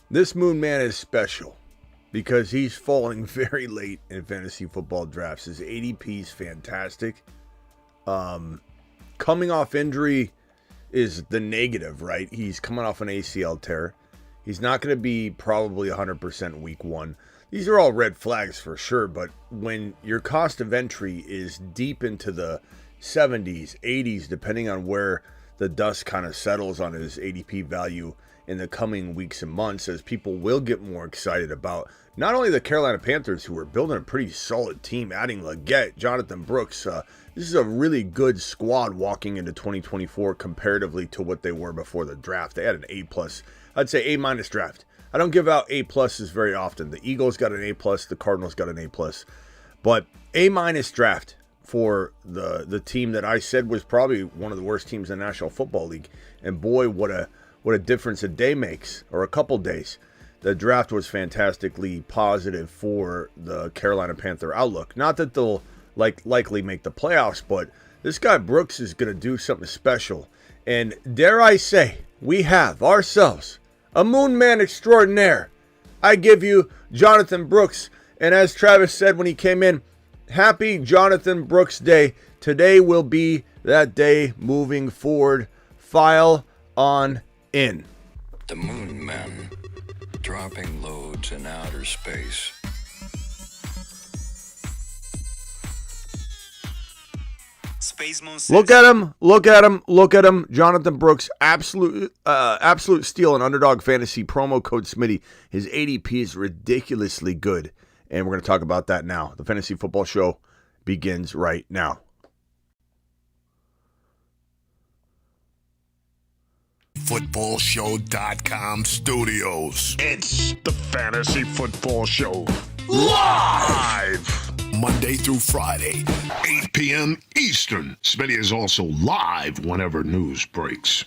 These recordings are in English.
This Moon Man is special because he's falling very late in fantasy football drafts. His ADP is fantastic. Coming off injury is the negative, right? He's coming off an ACL tear. He's not going to be probably 100% week one. These are all red flags for sure, but when your cost of entry is deep into the 70s, 80s, depending on where the dust kind of settles on his ADP value in the coming weeks and months, as people will get more excited about not only the Carolina Panthers, who are building a pretty solid team, adding Leggett, Jonathan Brooks. This is a really good squad walking into 2024 comparatively to what they were before the draft. They had an A+, I'd say A- draft. I don't give out A+ very often. The Eagles got an A+, the Cardinals got an A+. But A- draft for the team that I said was probably one of the worst teams in the National Football League. And boy, what a difference a day makes, or a couple days. The draft was fantastically positive for the Carolina Panther outlook. Not that they'll likely make the playoffs, but this guy Brooks is going to do something special. And dare I say, we have ourselves a Moon Man extraordinaire. I give you Jonathan Brooks. And as Travis said when he came in, happy Jonathan Brooks Day. Today will be that day moving forward. File on in. The Moon Man, dropping loads in outer space. Look at him, look at him, look at him. Jonathan Brooks, absolute steal in Underdog Fantasy, promo code Smitty. His ADP is ridiculously good, and we're going to talk about that now. The Fantasy Football Show begins right now. Footballshow.com studios. It's the Fantasy Football Show. Live! Monday through Friday, 8 p.m. Eastern. Smitty is also live whenever news breaks.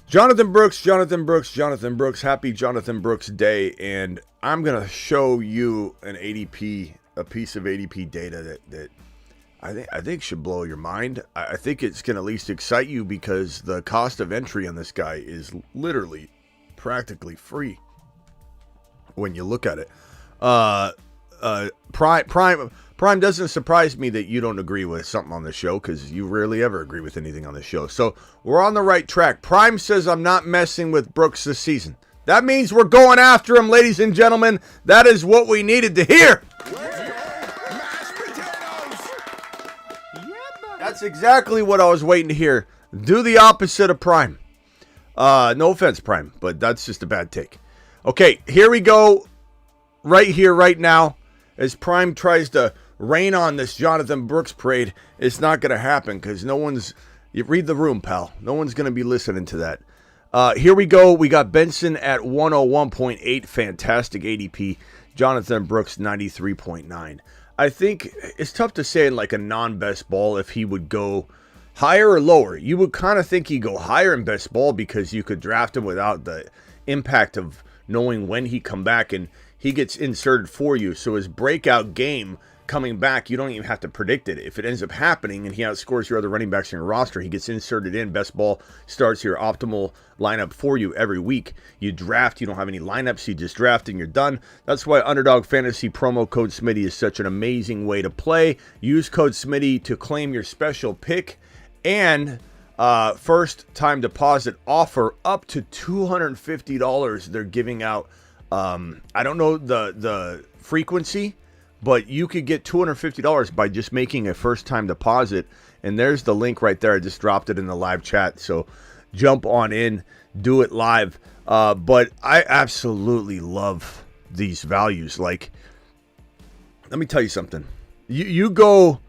Jonathan Brooks. Happy Jonathan Brooks Day. And I'm going to show you a piece of ADP data that I think should blow your mind. I think it's going to at least excite you because the cost of entry on this guy is literally practically free when you look at it. Prime doesn't surprise me that you don't agree with something on the show because you rarely ever agree with anything on the show. So we're on the right track. Prime says I'm not messing with Brooks this season. That means we're going after him, ladies and gentlemen. That is what we needed to hear. That's exactly what I was waiting to hear. Do the opposite of Prime. No offense, Prime, but that's just a bad take. Okay, here we go. Right here, right now, as Prime tries to rain on this Jonathan Brooks parade. It's not going to happen because you read the room, pal. No one's going to be listening to that. Here we go. We got Benson at 101.8. Fantastic ADP. Jonathan Brooks, 93.9. I think it's tough to say in like a non-best ball if he would go higher or lower. You would kind of think he'd go higher in best ball because you could draft him without the impact of knowing when he come back and he gets inserted for you. So his breakout game coming back, you don't even have to predict it. If it ends up happening and he outscores your other running backs in your roster, he gets inserted in. Best ball starts your optimal lineup for you every week. You draft, you don't have any lineups, you just draft and you're done. That's why Underdog Fantasy promo code Smitty is such an amazing way to play. Use code Smitty to claim your special pick and first time deposit offer up to $250 they're giving out. I don't know the frequency, but you could get $250 by just making a first-time deposit. And there's the link right there. I just dropped it in the live chat. So jump on in, do it live. But I absolutely love these values. Like, let me tell you something. You go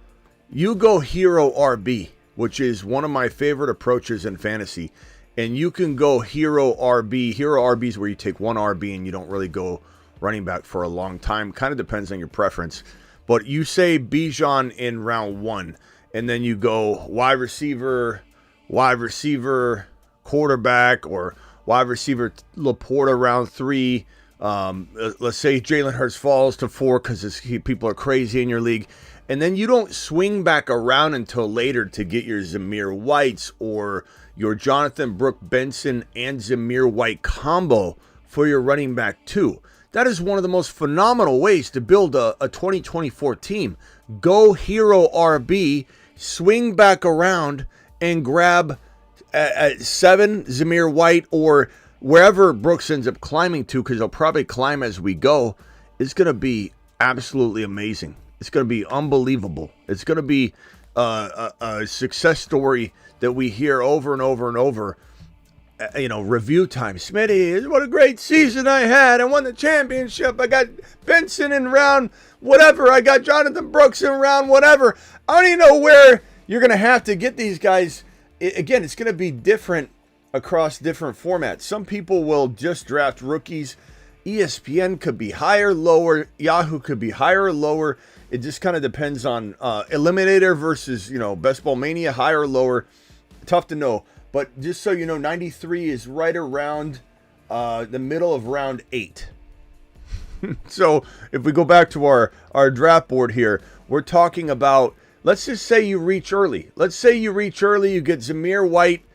hero RB, which is one of my favorite approaches in fantasy. And you can go hero RB. Hero RB is where you take one RB and you don't really go running back for a long time. Kind of depends on your preference. But you say Bijan in round 1, and then you go wide receiver, quarterback, or wide receiver Laporta round 3. Let's say Jalen Hurts falls to 4 because people are crazy in your league. And then you don't swing back around until later to get your Zamir Whites or your Jonathan Brooks Benson and Zamir White combo for your running back 2. That is one of the most phenomenal ways to build a 2024 team. Go hero RB, swing back around, and grab at 7 Zamir White, or wherever Brooks ends up climbing to, because he'll probably climb as we go. It's going to be absolutely amazing. It's going to be unbelievable. It's going to be a success story that we hear over and over and over. Review time. Smitty, what a great season I had. I won the championship. I got Benson in round whatever. I got Jonathan Brooks in round whatever. I don't even know where you're going to have to get these guys. Again, it's going to be different across different formats. Some people will just draft rookies. ESPN could be higher, lower. Yahoo could be higher or lower. It just kind of depends on Eliminator versus, Best Ball Mania, higher or lower. Tough to know. But just so you know, 93 is right around the middle of round 8. So if we go back to our draft board here, we're talking about, let's just say you reach early. Let's say you reach early, you get Zamir White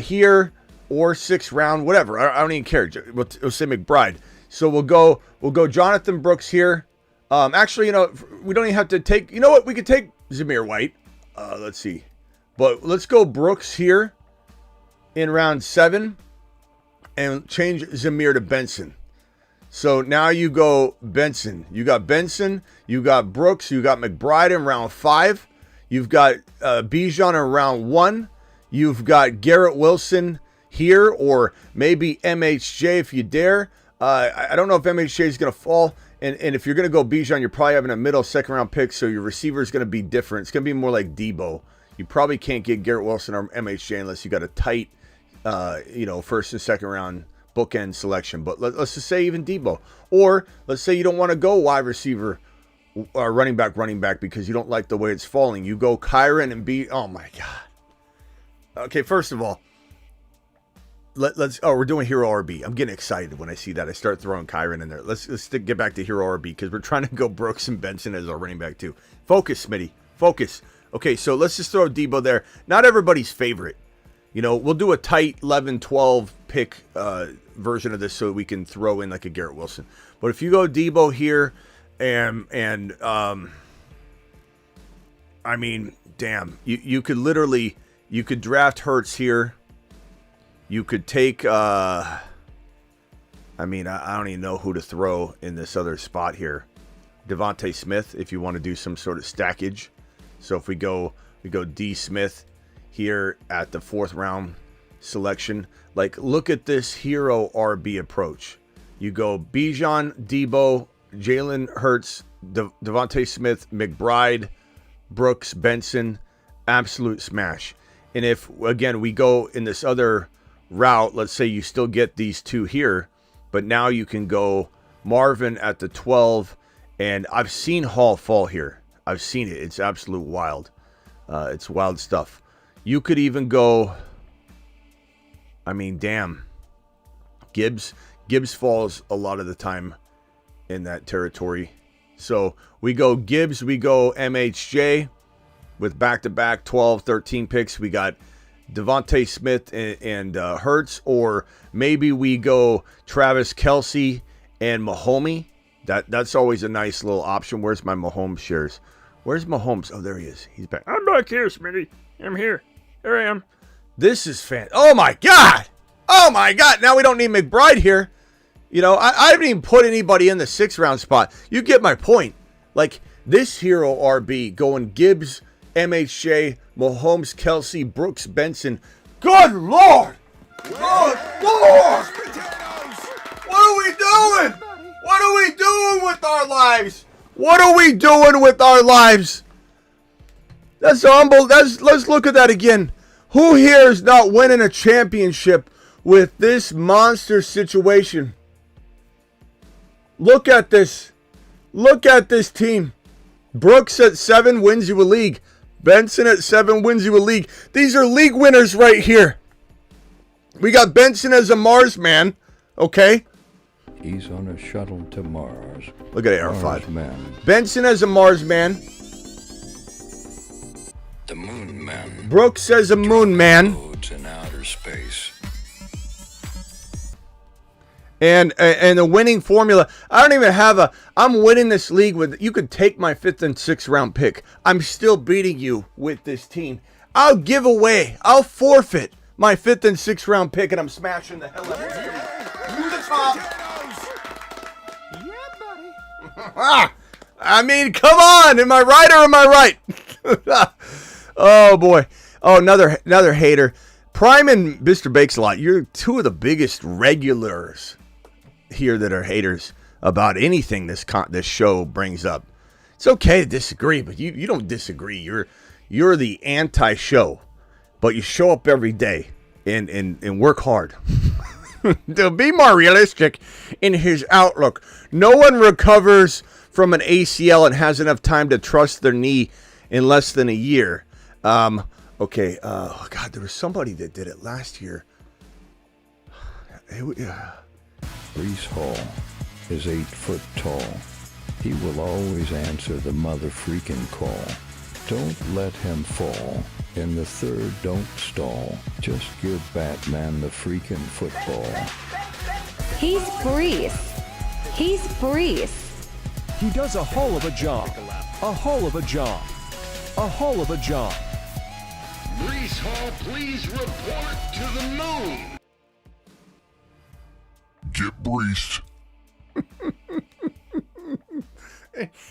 here, or 6th round, whatever. I don't even care. We'll say McBride. So we'll go Jonathan Brooks here. Actually, we don't even have to take, you know what? We could take Zamir White. Let's see. But let's go Brooks here in round 7 and change Zamir to Benson. So now you go Benson. You got Benson, you got Brooks, you got McBride in round 5. You've got Bijan in round 1. You've got Garrett Wilson here, or maybe MHJ if you dare. I don't know if MHJ is going to fall. And if you're going to go Bijan, you're probably having a middle 2nd round pick, so your receiver is going to be different. It's going to be more like Debo. You probably can't get Garrett Wilson or MHJ unless you got a tight 1st and 2nd round bookend selection. But let's just say even Debo. Or let's say you don't want to go wide receiver or running back because you don't like the way it's falling. You go Kyron and oh my God. Okay, first of all, we're doing Hero RB. I'm getting excited when I see that. I start throwing Kyron in there. Let's get back to Hero RB because we're trying to go Brooks and Benson as our running back too. Focus, Smitty. Focus. Okay, so let's just throw Debo there. Not everybody's favorite. We'll do a tight 11-12 pick version of this so we can throw in like a Garrett Wilson. But if you go Debo here and I mean, damn, you could literally, you could draft Hurts here. You could take, I don't even know who to throw in this other spot here. Devontae Smith, if you want to do some sort of stackage. So if we go D Smith here at the 4th round selection. Like, look at this hero RB approach. You go Bijan, Debo, Jalen Hurts, Devontae Smith, McBride, Brooks, Benson, absolute smash. And if, again, we go in this other route, let's say you still get these 2 here, but now you can go Marvin at the 12, and I've seen Hall fall here. I've seen it. It's absolute wild. It's wild stuff. You could even go, damn. Gibbs falls a lot of the time in that territory. So we go Gibbs, we go MHJ with back-to-back 12, 13 picks. We got Devontae Smith and Hurts, or maybe we go Travis Kelce and Mahomes. That's always a nice little option. Where's my Mahomes shares? Where's Mahomes? Oh, there he is. He's back. I'm back here, Smitty. I'm here. There I am. This is Oh my God! Oh my God! Now we don't need McBride here. I haven't even put anybody in the 6th round spot. You get my point. Like, this hero RB going Gibbs, MHJ, Mahomes, Kelce, Brooks, Benson. Good Lord! Good Lord! What are we doing? What are we doing with our lives? What are we doing with our lives? That's humble. Let's look at that again. Who here is not winning a championship with this monster situation? Look at this. Look at this team. Brooks at 7 wins you a league. Benson at 7 wins you a league. These are league winners right here. We got Benson as a Mars man. Okay. He's on a shuttle to Mars. Look at Air 5. Man. Benson as a Mars man. The Moon Man. Brooks as a Moon man. Roads in outer space. And the winning formula, I don't even have I'm winning this league with, you could take my 5th and 6th round pick. I'm still beating you with this team. I'll forfeit my 5th and 6th round pick, and I'm smashing the hell out of you. To the top. Yeah, buddy. I mean, come on. Am I right or am I right? Oh, boy. Oh, another hater. Prime and Mr. Bakes-A-Lot, you're two of the biggest regulars here that are haters about anything this show brings up. It's okay to disagree, but you don't disagree. You're the anti-show, but you show up every day and work hard. To be more realistic in his outlook, no one recovers from an ACL and has enough time to trust their knee in less than a year. Okay. Oh God, there was somebody that did it last year. Brees Hall is 8 foot tall. He will always answer the mother freaking call. Don't let him fall. In the third, don't stall. Just give Batman the freaking football. He's Brees. He's Brees. He does a hell of a job. A hell of a job. A hell of a job. Brees Hall, please report to the moon. Get breached.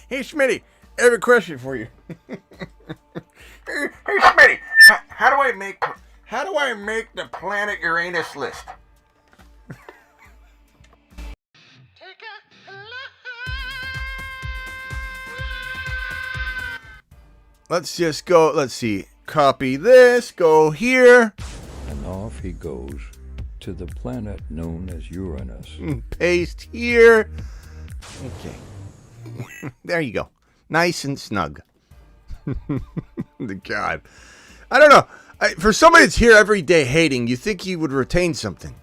Hey, Smitty, I have a question for you. Hey, Smitty, how do I make the planet Uranus list? Let's just go. Let's see. Copy this. Go here. And off he goes to the planet known as Uranus. Paste here. Okay. There you go. Nice and snug. The God. I don't know. For somebody that's here every day hating, you think he would retain something.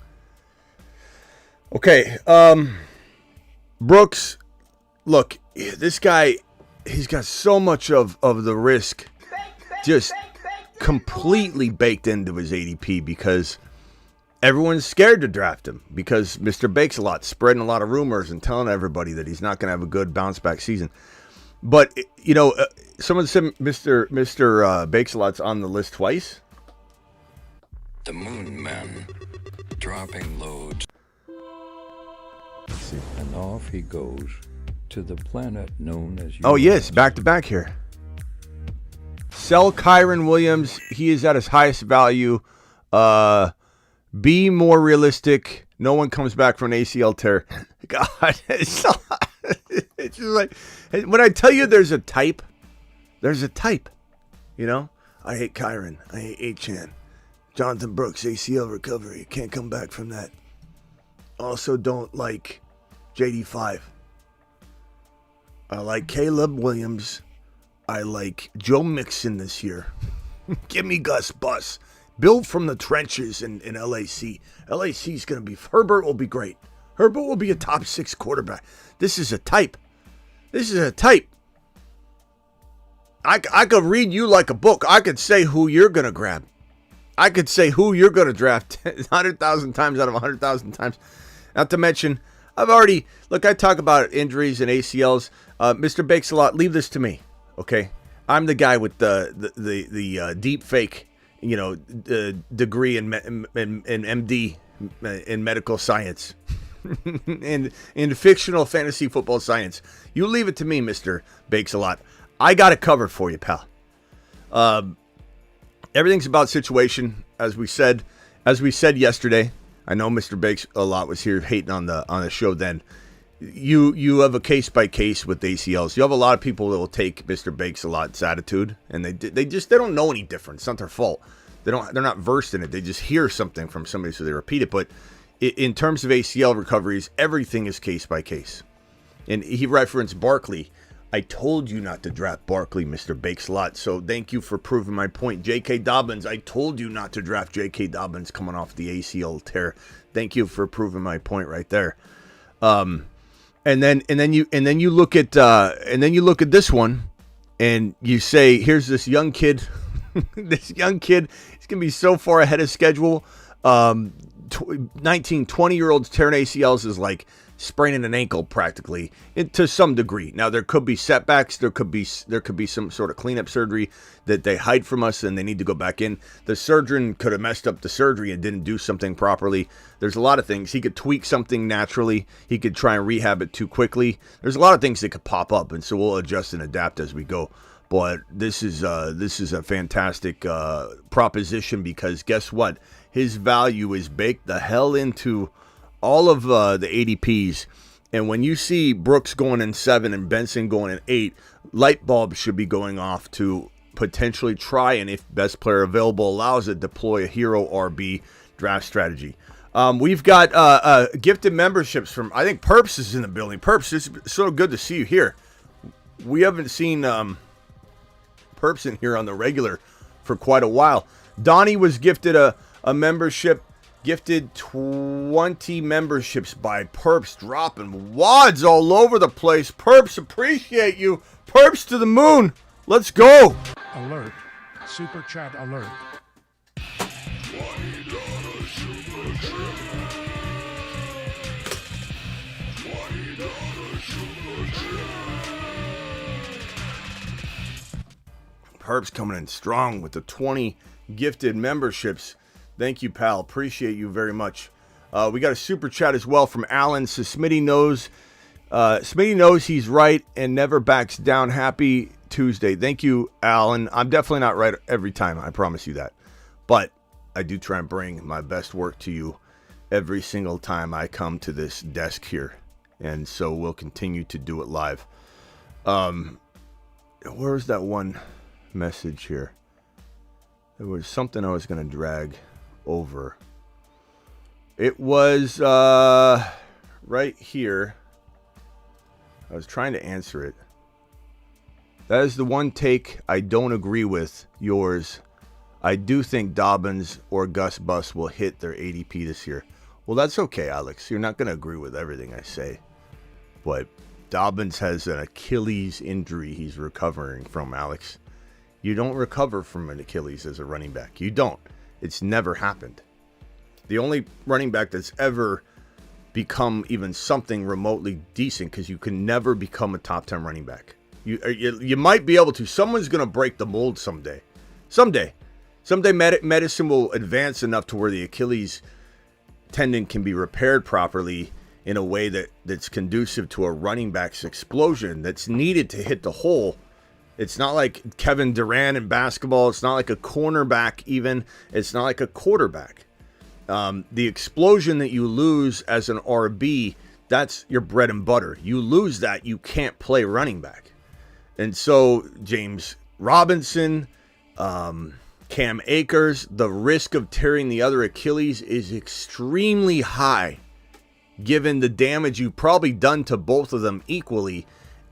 Okay. Brooks, look, this guy, he's got so much of the risk just completely baked into his ADP because everyone's scared to draft him because Mr. Bakes-A-Lot's spreading a lot of rumors and telling everybody that he's not going to have a good bounce back season. But, you know, someone said Mr. Bakes-A-Lot's on the list twice. The Moon Men, dropping loads. Let's see. And off he goes to the planet known as Uranus. Oh, yes, back to back here. Sell Kyron Williams. He is at his highest value. Be more realistic. No one comes back from an ACL tear. God, it's just like when I tell you there's a type. You know, I hate Kyron. I hate Achane. Jonathan Brooks, ACL recovery. Can't come back from that. Also don't like JD5. I like Caleb Williams. I like Joe Mixon this year. Give me Gus Bus. Build from the trenches in LAC. LAC is going to be... Herbert will be great. Herbert will be a top 6 quarterback. This is a type. I could read you like a book. I could say who you're going to grab. I could say who you're going to draft 100,000 times out of 100,000 times. Not to mention, I've already... Look, I talk about injuries and ACLs. Mr. Bakes-A-Lot, leave this to me. Okay? I'm the guy with the deep fake, you know, degree in MD in medical science. in fictional fantasy football science. You leave it to me, Mr. Bakes-A-Lot. I got it covered for you, pal. Everything's about situation, as we said yesterday. I know Mr. Bakes-A-Lot was here hating on the show then. You have a case by case with ACLs. You have a lot of people that will take Mr. Bakes-A-Lot's attitude, and they don't know any different. It's not their fault. They're not versed in it. They just hear something from somebody, so they repeat it. But in terms of ACL recoveries, everything is case by case. And he referenced Barkley. I told you not to draft Barkley, Mr. Bakes-A-Lot. So thank you for proving my point. J.K. Dobbins, I told you not to draft J.K. Dobbins coming off the ACL tear. Thank you for proving my point right there. And then you look at this one, and you say, here's this young kid. This young kid is gonna be so far ahead of schedule. 19, 20-year-olds tearing ACLs is like spraining an ankle practically, to some degree. Now, there could be setbacks. There could be some sort of cleanup surgery that they hide from us and they need to go back in. The surgeon could have messed up the surgery and didn't do something properly. There's a lot of things. He could tweak something naturally. He could try and rehab it too quickly. There's a lot of things that could pop up, and so we'll adjust and adapt as we go. But this is a fantastic proposition, because guess what? His value is baked the hell into all of the ADPs. And when you see Brooks going in 7 and Benson going in 8, light bulbs should be going off to potentially try and, if best player available allows it, deploy a hero RB draft strategy. We've got gifted memberships from, I think Perps is in the building. Perps, it's so good to see you here. We haven't seen Perps in here on the regular for quite a while. Donnie was gifted a membership, gifted 20 memberships by Perps, dropping wads all over the place. Perps, appreciate you. Perps to the moon. Let's go. Alert. Super chat alert. Perps coming in strong with the 20 gifted memberships. Thank you, pal. Appreciate you very much. We got a super chat as well from Alan. So Smitty knows he's right and never backs down. Happy Tuesday. Thank you, Alan. I'm definitely not right every time. I promise you that. But I do try and bring my best work to you every single time I come to this desk here. And so we'll continue to do it live. Where's that one message here? There was something I was going to drag over. It was right here. I was trying to answer it. That is the one take I don't agree with, yours. I do think Dobbins or Gus Bus will hit their ADP this year. Well, that's okay, Alex. You're not going to agree with everything I say. But Dobbins has an Achilles injury he's recovering from, Alex. You don't recover from an Achilles as a running back. You don't. It's never happened. The only running back that's ever become even something remotely decent, because you can never become a top 10 running back. You might be able to. Someone's going to break the mold someday. Someday medicine will advance enough to where the Achilles tendon can be repaired properly in a way that's conducive to a running back's explosion that's needed to hit the hole. It's not like Kevin Durant in basketball. It's not like a cornerback even. It's not like a quarterback. The explosion that you lose as an RB, that's your bread and butter. You lose that, you can't play running back. And so James Robinson, Cam Akers, the risk of tearing the other Achilles is extremely high, given the damage you've probably done to both of them equally.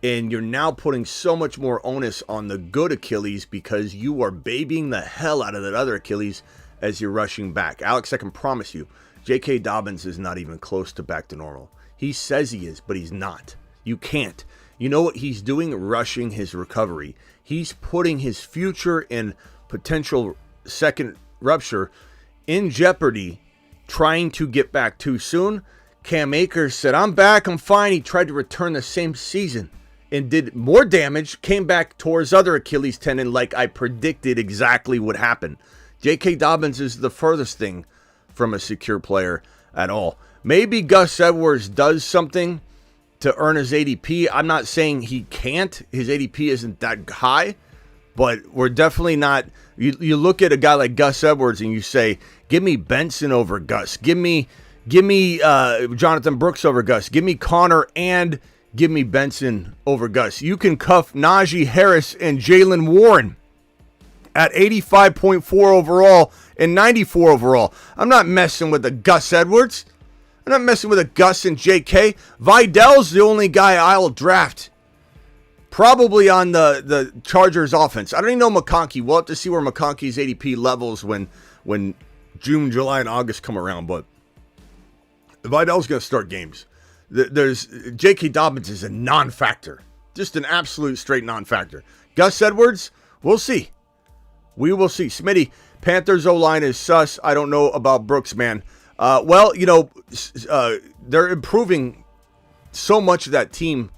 And you're now putting so much more onus on the good Achilles because you are babying the hell out of that other Achilles as you're rushing back. Alex, I can promise you, J.K. Dobbins is not even close to back to normal. He says he is, but he's not. You can't. You know what he's doing? Rushing his recovery. He's putting his future and potential second rupture in jeopardy, trying to get back too soon. Cam Akers said, I'm back, I'm fine. He tried to return the same season and did more damage, came back towards other Achilles tendon like I predicted exactly what happened. J.K. Dobbins is the furthest thing from a secure player at all. Maybe Gus Edwards does something to earn his ADP. I'm not saying he can't. His ADP isn't that high, but we're definitely not. You look at a guy like Gus Edwards and you say, give me Benson over Gus. Give me Jonathan Brooks over Gus. Give me Connor and give me Benson over Gus. You can cuff Najee Harris and Jaylen Warren at 85.4 overall and 94 overall. I'm not messing with the Gus Edwards. I'm not messing with a Gus and JK. Vidal's the only guy I'll draft. Probably on the Chargers offense. I don't even know McConkey. We'll have to see where McConkey's ADP levels when June, July, and August come around. But Vidal's going to start games. There's J.K. Dobbins is a non-factor. Just an absolute straight non-factor. Gus Edwards, we'll see. We will see. Smitty, Panthers O-line is sus. I don't know about Brooks, man. They're improving so much of that team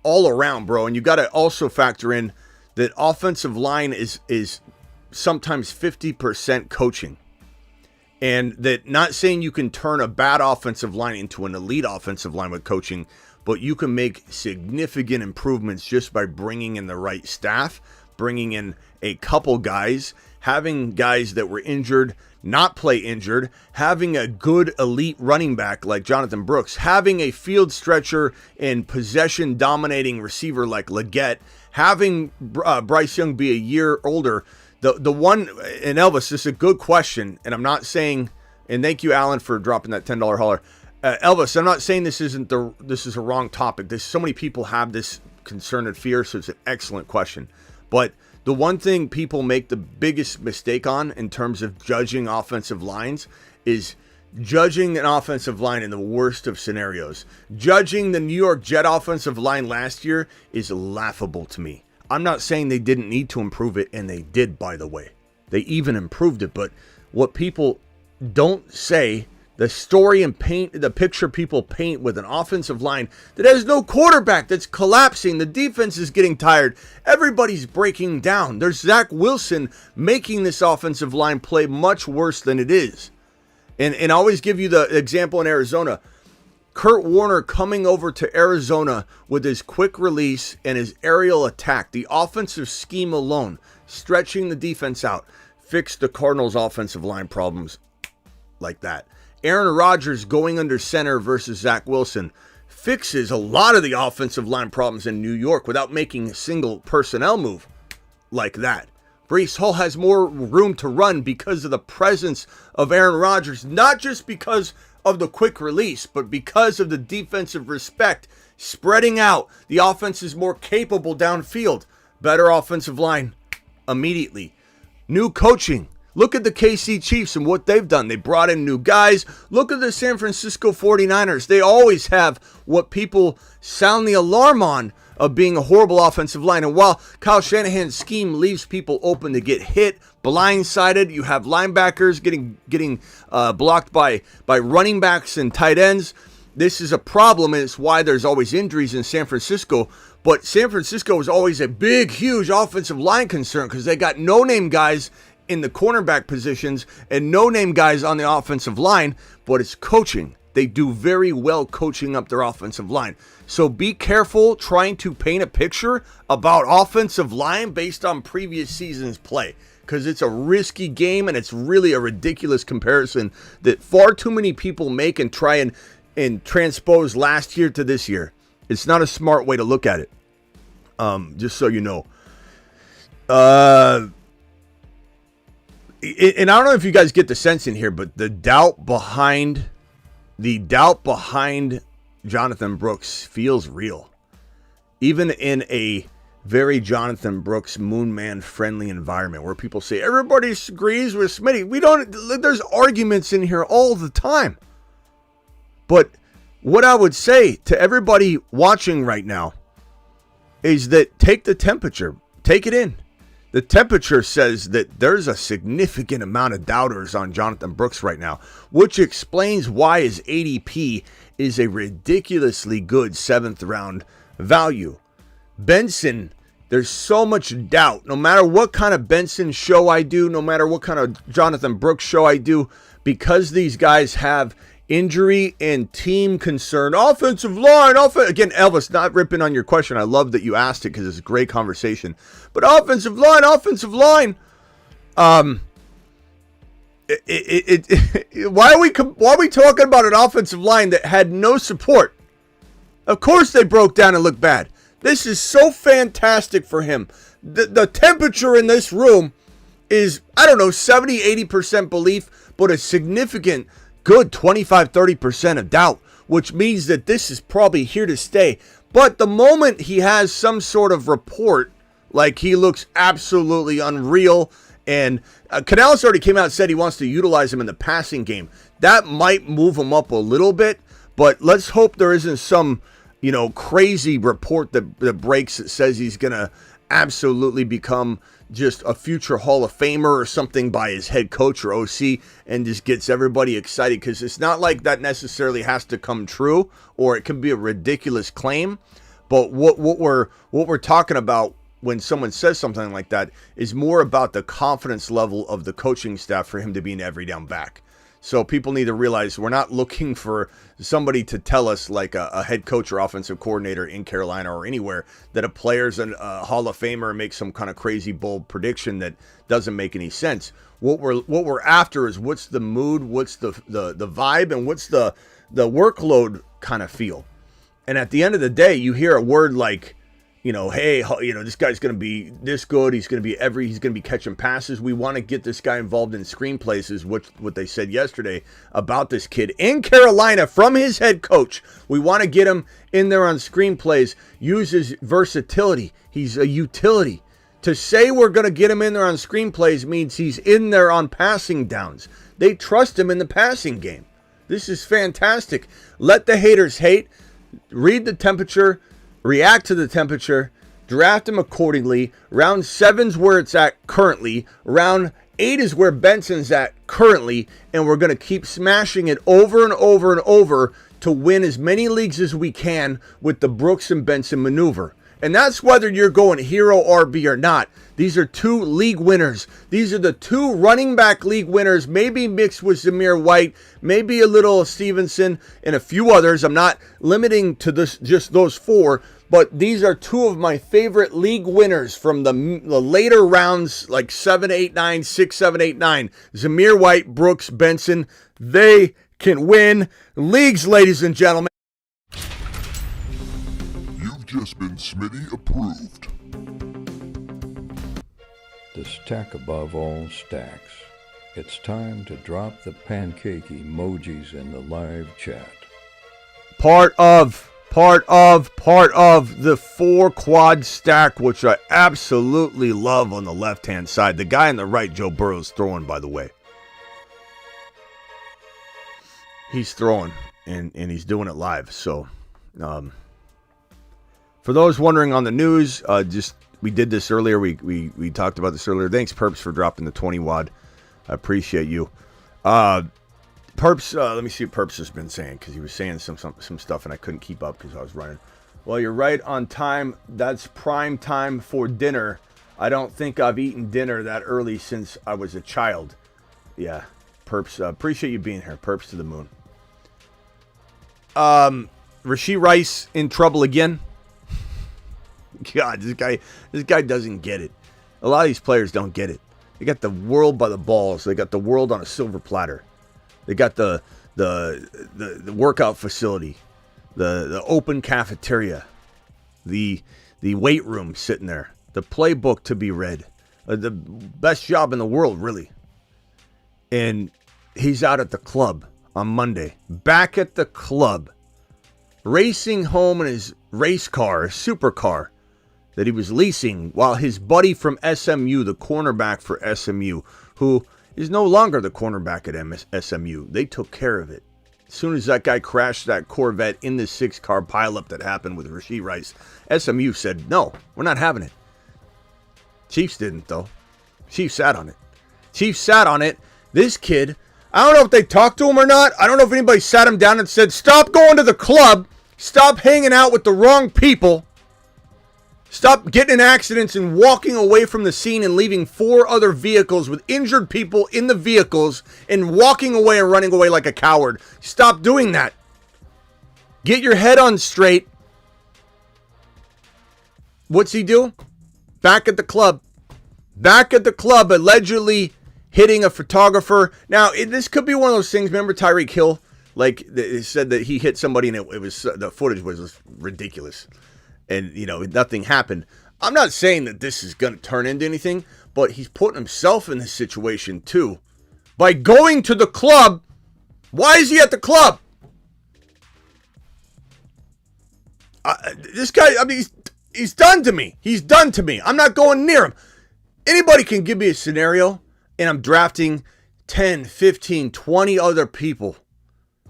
all around, bro. And you got to also factor in that offensive line is sometimes 50% coaching. And that, not saying you can turn a bad offensive line into an elite offensive line with coaching, but you can make significant improvements just by bringing in the right staff, bringing in a couple guys, having guys that were injured not play injured, having a good elite running back like Jonathan Brooks, having a field stretcher and possession dominating receiver like Leggett, having Bryce Young be a year older. The one, and Elvis, this is a good question, and I'm not saying, and thank you, Alan, for dropping that $10 holler. Elvis, I'm not saying this is a wrong topic. So many people have this concern and fear, so it's an excellent question. But the one thing people make the biggest mistake on in terms of judging offensive lines is judging an offensive line in the worst of scenarios. Judging the New York Jet offensive line last year is laughable to me. I'm not saying they didn't need to improve it, and they did, by the way. They even improved it, but what people don't say, the story and paint, the picture people paint with an offensive line that has no quarterback, that's collapsing, the defense is getting tired, everybody's breaking down. There's Zach Wilson making this offensive line play much worse than it is. And I always give you the example in Arizona. Kurt Warner coming over to Arizona with his quick release and his aerial attack, the offensive scheme alone, stretching the defense out, fixed the Cardinals' offensive line problems like that. Aaron Rodgers going under center versus Zach Wilson fixes a lot of the offensive line problems in New York without making a single personnel move like that. Breece Hall has more room to run because of the presence of Aaron Rodgers, not just because of the quick release, but because of the defensive respect spreading out. The offense is more capable downfield. Better offensive line immediately. New coaching. Look at the KC Chiefs and what they've done. They brought in new guys. Look at the San Francisco 49ers. They always have what people sound the alarm on of being a horrible offensive line. And while Kyle Shanahan's scheme leaves people open to get hit, blindsided, you have linebackers getting blocked by running backs and tight ends. This is a problem, and it's why there's always injuries in San Francisco. But San Francisco is always a big, huge offensive line concern because they got no-name guys in the cornerback positions and no-name guys on the offensive line, but it's coaching. They do very well coaching up their offensive line. So be careful trying to paint a picture about offensive line based on previous season's play, because it's a risky game and it's really a ridiculous comparison that far too many people make and try and transpose last year to this year. It's not a smart way to look at it. Just so you know. And I don't know if you guys get the sense in here, but the doubt behind Jonathan Brooks feels real. Even in a very Jonathan Brooks Moon Man friendly environment where people say everybody agrees with Smitty. There's arguments in here all the time. But what I would say to everybody watching right now is that take the temperature, take it in. The temperature says that there's a significant amount of doubters on Jonathan Brooks right now, which explains why his ADP is a ridiculously good 7th round value. Benson, there's so much doubt. No matter what kind of Benson show I do, no matter what kind of Jonathan Brooks show I do, because these guys have injury and team concern. Offensive line. Again, Elvis, not ripping on your question. I love that you asked it because it's a great conversation. But offensive line. Why are we talking about an offensive line that had no support? Of course they broke down and looked bad. This is so fantastic for him. The temperature in this room is, 70-80% belief, but a significant good 25-30% of doubt, which means that this is probably here to stay. But the moment he has some sort of report, like he looks absolutely unreal, and Canales already came out and said he wants to utilize him in the passing game, that might move him up a little bit, but let's hope there isn't some, crazy report that breaks that says he's going to absolutely become just a future Hall of Famer or something by his head coach or OC, and just gets everybody excited, because it's not like that necessarily has to come true, or it can be a ridiculous claim. But what we're talking about when someone says something like that is more about the confidence level of the coaching staff for him to be an every down back. So people need to realize we're not looking for somebody to tell us, like a head coach or offensive coordinator in Carolina or anywhere, that a player's a Hall of Famer and make some kind of crazy bold prediction that doesn't make any sense. What we're after is what's the mood, what's the vibe, and what's the workload kind of feel. And at the end of the day, you hear a word like, hey, this guy's going to be this good. He's going to be catching passes. We want to get this guy involved in screenplays, is what they said yesterday about this kid in Carolina from his head coach. We want to get him in there on screenplays, use his versatility. He's a utility. To say we're going to get him in there on screenplays means he's in there on passing downs. They trust him in the passing game. This is fantastic. Let the haters hate. Read the temperature. React to the temperature, draft him accordingly. Round 7's where it's at currently. Round 8 is where Benson's at currently, and we're going to keep smashing it over and over and over to win as many leagues as we can with the Brooks and Benson maneuver. And that's whether you're going hero RB or not. These are 2 league winners. These are the 2 running back league winners, maybe mixed with Zamir White, maybe a little Stevenson, and a few others. I'm not limiting to this, just those 4, but these are 2 of my favorite league winners from the later rounds, like 7, 8, 9, 6, 7, 8, 9. Zamir White, Brooks, Benson, they can win leagues, ladies and gentlemen. You've just been Smitty approved. The stack above all stacks. It's time to drop the pancake emojis in the live chat. Part of the 4 quad stack, which I absolutely love on the left-hand side. The guy on the right, Joe Burrow's throwing, by the way. He's throwing, and he's doing it live. So, for those wondering on the news, we did this earlier. We talked about this earlier. Thanks, Perps, for dropping the 20 wad. I appreciate you. Perps, let me see what Perps has been saying, because he was saying some stuff and I couldn't keep up because I was running. Well, you're right on time. That's prime time for dinner. I don't think I've eaten dinner that early since I was a child. Yeah, Perps, appreciate you being here. Perps to the moon. Rashee Rice in trouble again. God, this guy doesn't get it. A lot of these players don't get it. They got the world by the balls. They got the world on a silver platter. They got the workout facility, the open cafeteria, the weight room sitting there, the playbook to be read, the best job in the world, really. And he's out at the club on Monday, back at the club, racing home in his race car, a supercar that he was leasing, while his buddy from SMU, the cornerback for SMU, who is no longer the cornerback at SMU. They took care of it. As soon as that guy crashed that Corvette in the 6-car pileup that happened with Rashee Rice, SMU said, no, we're not having it. Chiefs didn't, though. Chiefs sat on it. This kid, I don't know if they talked to him or not. I don't know if anybody sat him down and said, stop going to the club. Stop hanging out with the wrong people. Stop getting in accidents and walking away from the scene and leaving 4 other vehicles with injured people in the vehicles and walking away and running away like a coward. Stop doing that. Get your head on straight. What's he do? Back at the club. Allegedly hitting a photographer. Now, this could be one of those things. Remember Tyreek Hill? Like, it said that he hit somebody and it was the footage was ridiculous. And, nothing happened. I'm not saying that this is going to turn into anything, but he's putting himself in this situation too. By going to the club. Why is he at the club? This guy, he's done to me. I'm not going near him. Anybody can give me a scenario, and I'm drafting 10, 15, 20 other people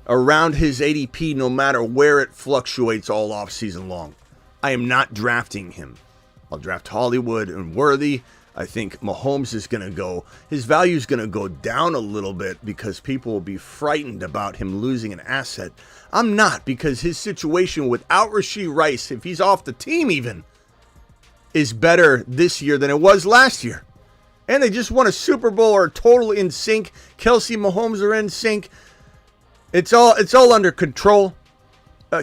around his ADP, no matter where it fluctuates all off season long. I am not drafting him. I'll draft Hollywood and Worthy. I think Mahomes is going to go, his value is going to go down a little bit because people will be frightened about him losing an asset. I'm not, because his situation without Rashee Rice, if he's off the team even, is better this year than it was last year. And they just won a Super Bowl, are totally in sync. Kelsey, Mahomes are in sync. It's all under control.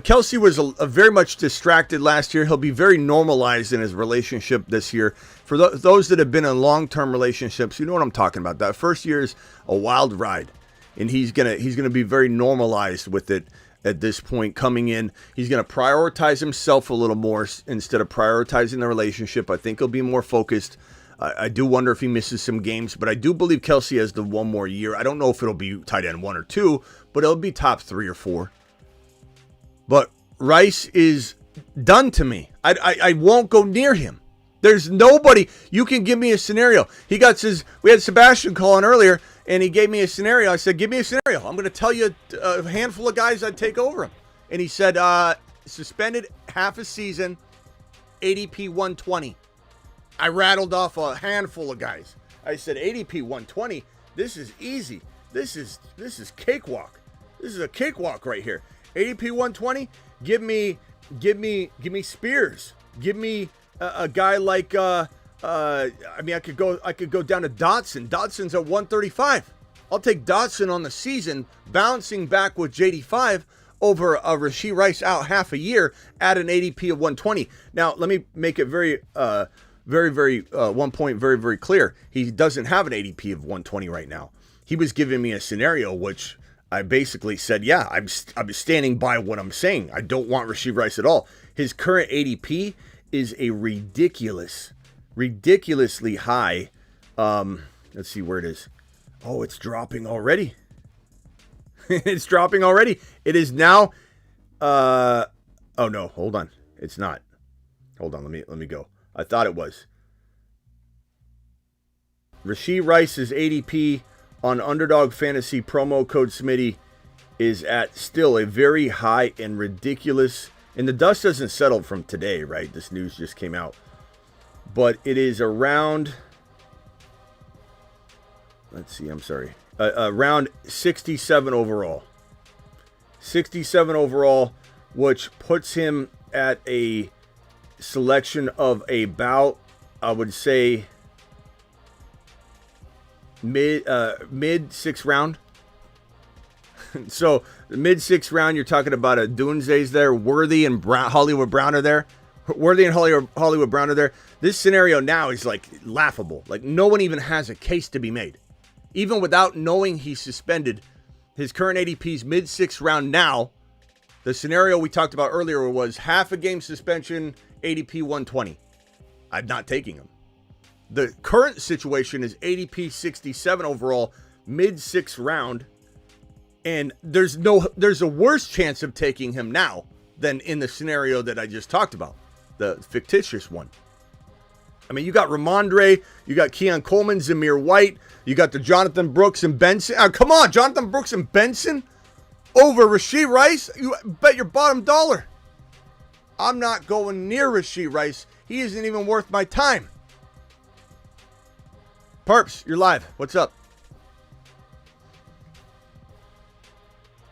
Kelsey was a very much distracted last year. He'll be very normalized in his relationship this year. For those that have been in long-term relationships, you know what I'm talking about. That first year is a wild ride, and he's gonna be very normalized with it at this point coming in. He's gonna prioritize himself a little more instead of prioritizing the relationship. I think he'll be more focused. I do wonder if he misses some games, but I do believe Kelsey has the one more year. I don't know if it'll be tight end 1 or 2, but it'll be top 3 or 4. But Rice is done to me. I won't go near him. There's nobody. You can give me a scenario. We had Sebastian calling earlier, and he gave me a scenario. I said, give me a scenario. I'm going to tell you a handful of guys I'd take over him. And he said, suspended half a season, ADP 120. I rattled off a handful of guys. I said, ADP 120, this is easy. This is cakewalk. This is a cakewalk right here. ADP 120, give me Spears. Give me a guy like I could go down to Dotson. Dotson's at 135. I'll take Dotson on the season, bouncing back with JD5 over a Rashee Rice out half a year at an ADP of 120. Now, let me make it very one point very, very clear. He doesn't have an ADP of 120 right now. He was giving me a scenario which I basically said, yeah, I'm standing by what I'm saying. I don't want Rashee Rice at all. His current ADP is a ridiculously high. Let's see where it is. Oh, it's dropping already. It's dropping already. It is now. Oh no, hold on. It's not. Hold on. Let me go. I thought it was. Rashee Rice's ADP on Underdog Fantasy promo code Smitty is at still a very high and ridiculous, and the dust doesn't settle from today, right? This news just came out. But it is around, let's see, I'm sorry, around 67 overall. 67 overall, which puts him at a selection of about, I would say, mid 6th round. So the mid 6th round, you're talking about a Dunze's there, Worthy and Hollywood Brown are there. Worthy and Hollywood Brown are there. This scenario now is like laughable. Like no one even has a case to be made. Even without knowing he's suspended, his current ADP's mid 6th round now. The scenario we talked about earlier was half a game suspension, ADP 120. I'm not taking him. The current situation is ADP 67 overall, mid 6th round, and there's a worse chance of taking him now than in the scenario that I just talked about, the fictitious one. I mean, you got Ramondre, you got Keon Coleman, Zamir White, you got the Jonathan Brooks and Benson. Come on, Jonathan Brooks and Benson over Rashee Rice? You bet your bottom dollar. I'm not going near Rashee Rice. He isn't even worth my time. Perps, you're live. What's up?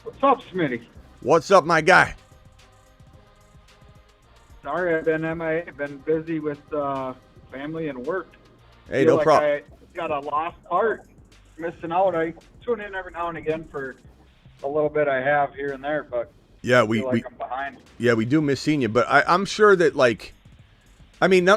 What's up, Smitty? What's up, my guy? Sorry, I've been MIA. I've been busy with family and work. Hey, no problem. I got a lost part, missing out. I tune in every now and again for a little bit I have here and there, but yeah, I'm behind. Yeah, we do miss seeing you, but I'm sure that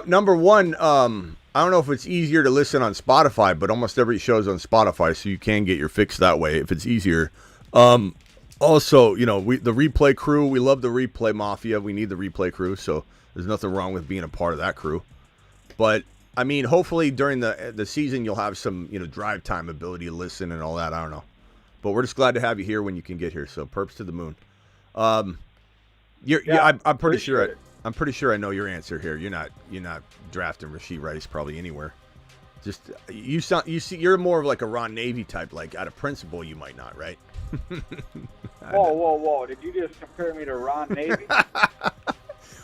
number one, I don't know if it's easier to listen on Spotify, but almost every show's on Spotify, so you can get your fix that way if it's easier. Also, the replay crew, we love the replay mafia. We need the replay crew, so there's nothing wrong with being a part of that crew. But I mean, hopefully during the season you'll have some drive time ability to listen and all that. I don't know, but we're just glad to have you here when you can get here. So perps to the moon. I'm pretty sure. I'm pretty sure I know your answer here. You're not drafting Rashee Rice probably anywhere. Just you're more of like a Ron Navy type, like out of principle you might not, right? Whoa! Did you just compare me to Ron Navy?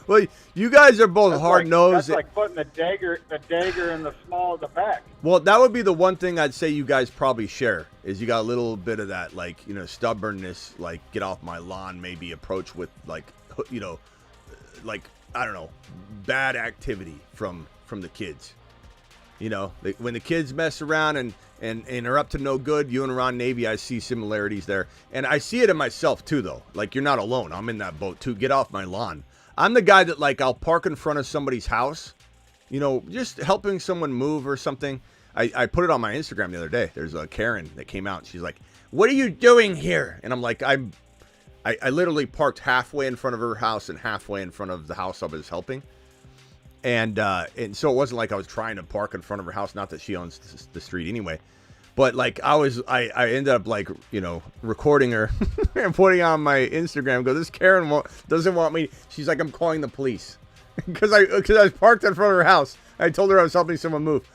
Well, you guys are both hard-nosed. That's like putting the dagger in the small of the back. Well, that would be the one thing I'd say you guys probably share, is you got a little bit of that, like, stubbornness, like, get off my lawn, maybe approach with, like, like, I don't know, bad activity from the kids. When the kids mess around and are up to no good, you and Ron Navy, I see similarities there. And I see it in myself, too, though. Like, you're not alone. I'm in that boat, too. Get off my lawn. I'm the guy that, like, I'll park in front of somebody's house, just helping someone move or something. I put it on my Instagram the other day. There's a Karen that came out. She's like, what are you doing here? And I'm like, I literally parked halfway in front of her house and halfway in front of the house I was helping. And so it wasn't like I was trying to park in front of her house. Not that she owns the street anyway. But, like, I ended up, like, recording her and putting on my Instagram. Go, this Karen doesn't want me. She's like, I'm calling the police. Because I was parked in front of her house. I told her I was helping someone move.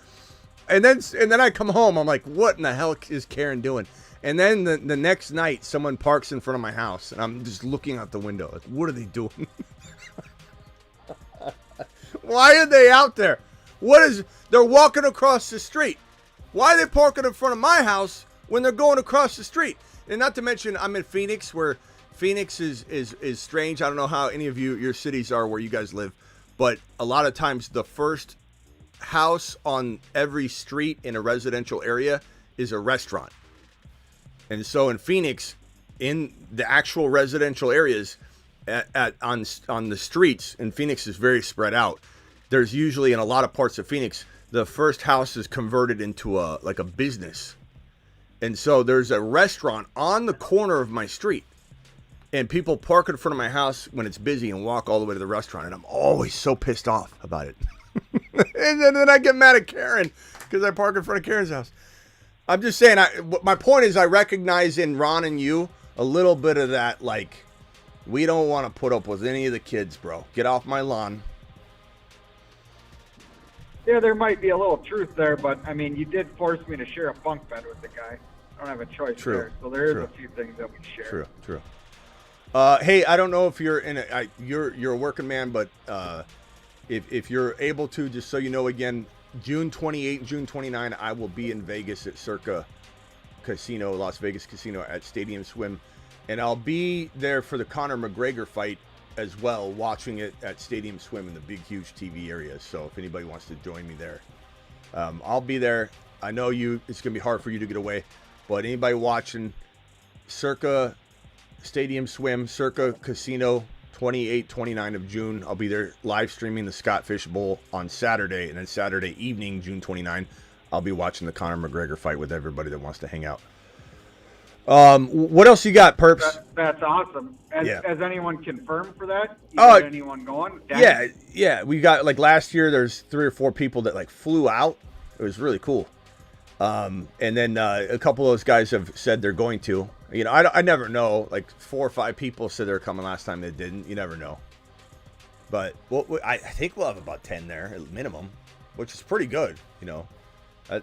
And then I come home. I'm like, what in the hell is Karen doing? And then the next night, someone parks in front of my house. And I'm just looking out the window. Like, what are they doing? Why are they out there? They're walking across the street. Why are they parking in front of my house when they're going across the street? And not to mention, I'm in Phoenix, where Phoenix is strange. I don't know how any of your cities are where you guys live, but a lot of times the first house on every street in a residential area is a restaurant. And so in Phoenix, in the actual residential areas, on the streets, and Phoenix is very spread out, there's usually, in a lot of parts of Phoenix, the first house is converted into a business. And so there's a restaurant on the corner of my street, and people park in front of my house when it's busy and walk all the way to the restaurant. And I'm always so pissed off about it. And then I get mad at Karen because I park in front of Karen's house. I'm just saying, my point is, I recognize in Ron and you a little bit of that, like, we don't want to put up with any of the kids, bro. Get off my lawn. Yeah, there might be a little truth there, but, I mean, you did force me to share a bunk bed with the guy. I don't have a choice there. So there is a few things that we share. True. Hey, I don't know if you're you're a working man, but if you're able to, just so you know, again, June 28 and June 29, I will be in Vegas at Circa Casino, Las Vegas Casino at Stadium Swim. And I'll be there for the Conor McGregor fight as well, watching it at Stadium Swim in the big, huge TV area. So if anybody wants to join me there, I'll be there. I know it's going to be hard for you to get away, but anybody watching Circa Stadium Swim, Circa Casino, 28, 29 of June, I'll be there live streaming the Scott Fish Bowl on Saturday. And then Saturday evening, June 29, I'll be watching the Conor McGregor fight with everybody that wants to hang out. What else you got, Perps? That's awesome. Has anyone confirmed for that? Anyone going? Yeah. We got, like, last year, there's 3 or 4 people that, like, flew out. It was really cool. And then a couple of those guys have said they're going to. I never know. Like, 4 or 5 people said they were coming last time. They didn't. You never know. But I think we'll have about 10 there at minimum, which is pretty good.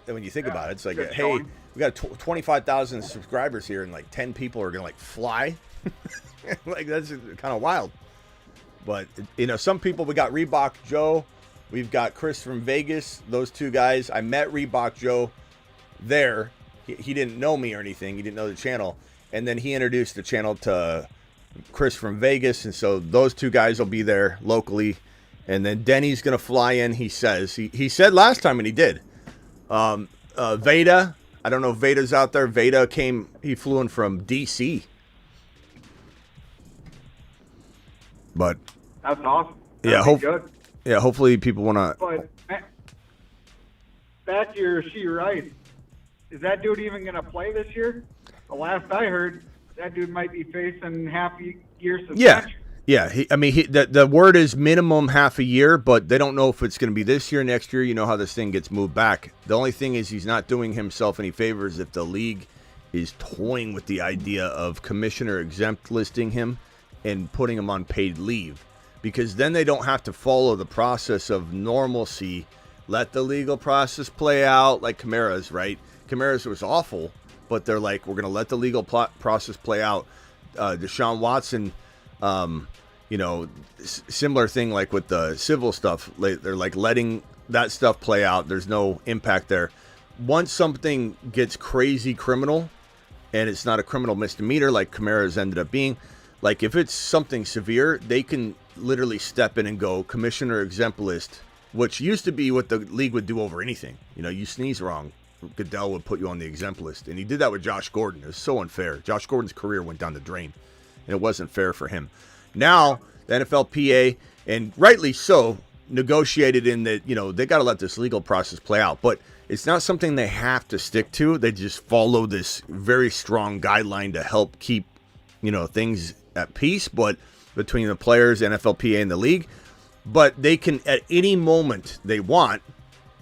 When you think about it, it's like, hey, we got 25,000 subscribers here, and like 10 people are gonna, like, fly. Like, that's kind of wild. But some people, we got Reebok Joe, we've got Chris from Vegas. Those 2 guys, I met Reebok Joe there. He didn't know me or anything. He didn't know the channel, and then he introduced the channel to Chris from Vegas, and so those 2 guys will be there locally. And then Denny's gonna fly in. He says he said last time, and he did. Veda, I don't know if Veda's out there. Veda he flew in from DC. But that's awesome. Good. Yeah, hopefully people want to. But back to your Rashee Rice, is that dude even going to play this year? The last I heard, that dude might be facing half a year suspension. Yeah. The word is minimum half a year, but they don't know if it's going to be this year, next year. You know how this thing gets moved back. The only thing is he's not doing himself any favors if the league is toying with the idea of commissioner exempt listing him and putting him on paid leave, because then they don't have to follow the process of normalcy. Let the legal process play out, like Kamara's, right? Kamara's was awful, but they're like, we're going to let the legal process play out. Deshaun Watson, similar thing like with the civil stuff. They're like letting that stuff play out. There's no impact there. Once something gets crazy criminal, and it's not a criminal misdemeanor like Kamara's ended up being, like if it's something severe, they can literally step in and go commissioner exemplist, which used to be what the league would do over anything. You sneeze wrong, Goodell would put you on the exempt list, and he did that with Josh Gordon. It was so unfair. Josh Gordon's career went down the drain, and it wasn't fair for him. Now the NFLPA, and rightly so, negotiated in that they got to let this legal process play out, but it's not something they have to stick to. They just follow this very strong guideline to help keep things at peace, but between the players, NFLPA, and the league. But they can, at any moment they want,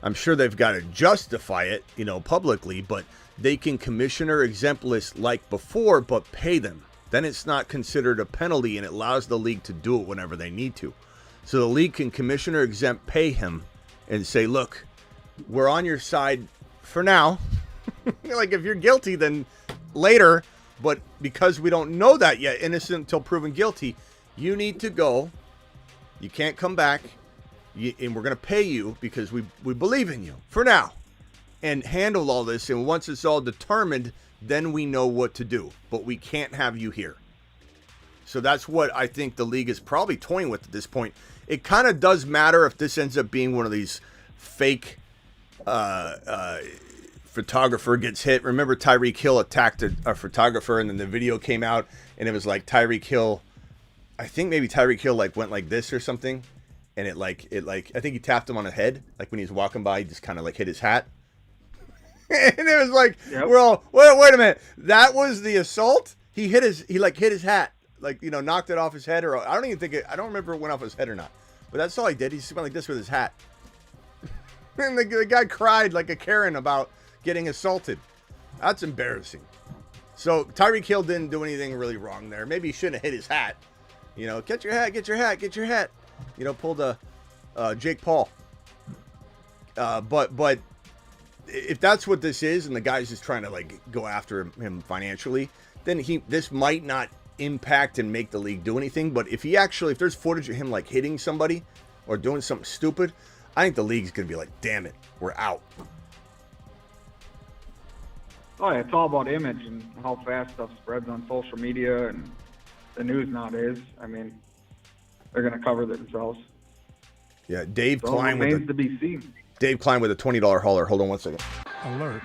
I'm sure they've got to justify it, publicly, but they can commissioner exempt list like before, but pay them. Then it's not considered a penalty, and it allows the league to do it whenever they need to. So the league can commissioner exempt pay him and say, look, we're on your side for now. Like if you're guilty, then later, but because we don't know that yet, innocent until proven guilty, you need to go. You can't come back, and we're going to pay you because we believe in you for now, and handle all this. And once it's all determined, then we know what to do. But we can't have you here. So that's what I think the league is probably toying with at this point. It kind of does matter if this ends up being one of these fake photographer gets hit. Remember Tyreek Hill attacked a photographer, and then the video came out, and it was like Tyreek Hill. I think maybe Tyreek Hill went like this or something, and it I think he tapped him on the head, like when he was walking by, he just kind of hit his hat. And it was like, yep. We're all, wait a minute, that was the assault? He hit his hat, knocked it off his head, or I don't remember if it went off his head or not. But that's all he did. He just went like this with his hat. And the guy cried like a Karen about getting assaulted. That's embarrassing. So Tyreek Hill didn't do anything really wrong there. Maybe he shouldn't have hit his hat. Get your hat. Pulled a Jake Paul. But if that's what this is, and the guy's just trying to go after him financially, then this might not impact and make the league do anything. But if there's footage of him hitting somebody or doing something stupid, I think the league's gonna be like, damn it, we're out. Oh yeah, it's all about image and how fast stuff spreads on social media and the news nowadays. I mean, they're gonna cover themselves. Yeah, Dave So Klein remains to be seen. Dave Klein with a $20 hauler. Hold on one second. Alert.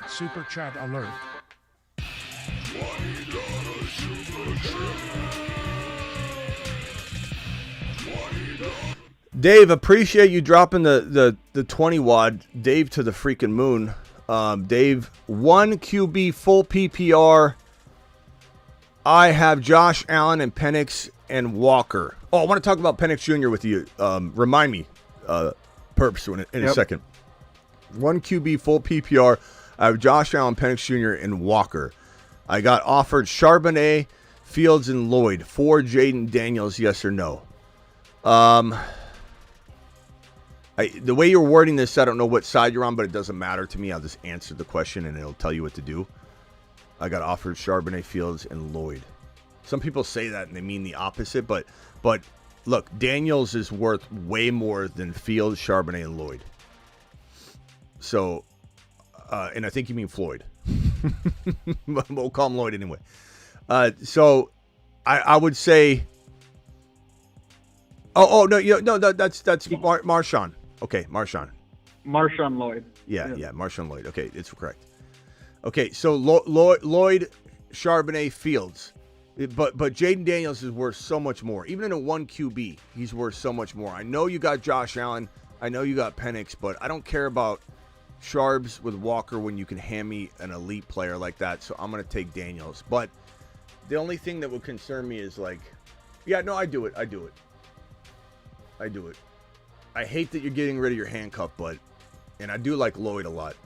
Super chat alert. Dave, appreciate you dropping the 20 wad. Dave to the freaking moon. Dave, 1 QB full PPR. I have Josh Allen and Penix and Walker. Oh, I want to talk about Penix Jr. with you. Remind me, Perps, in a second. 1 QB full PPR. I have Josh Allen, Penix Jr., and Walker. I got offered Charbonnet, Fields, and Lloyd. For Jaden Daniels, yes or no? The way you're wording this, I don't know what side you're on, but it doesn't matter to me. I'll just answer the question, and it'll tell you what to do. I got offered Charbonnet, Fields, and Lloyd. Some people say that, and they mean the opposite, but look, Daniels is worth way more than Fields, Charbonnet, and Lloyd. So, and I think you mean Floyd. We'll call him Lloyd anyway. So, I would say. Oh no, that's Marshawn. Okay, Marshawn Lloyd. Yeah, Marshawn Lloyd. Okay, it's correct. Okay, so Lloyd, Charbonnet, Fields. But Jaden Daniels is worth so much more. Even in a 1 QB, he's worth so much more. I know you got Josh Allen. I know you got Penix, but I don't care about Sharbs with Walker when you can hand me an elite player like that. So I'm going to take Daniels. But the only thing that would concern me is I do it. I do it. I hate that you're getting rid of your handcuff, and I do like Lloyd a lot.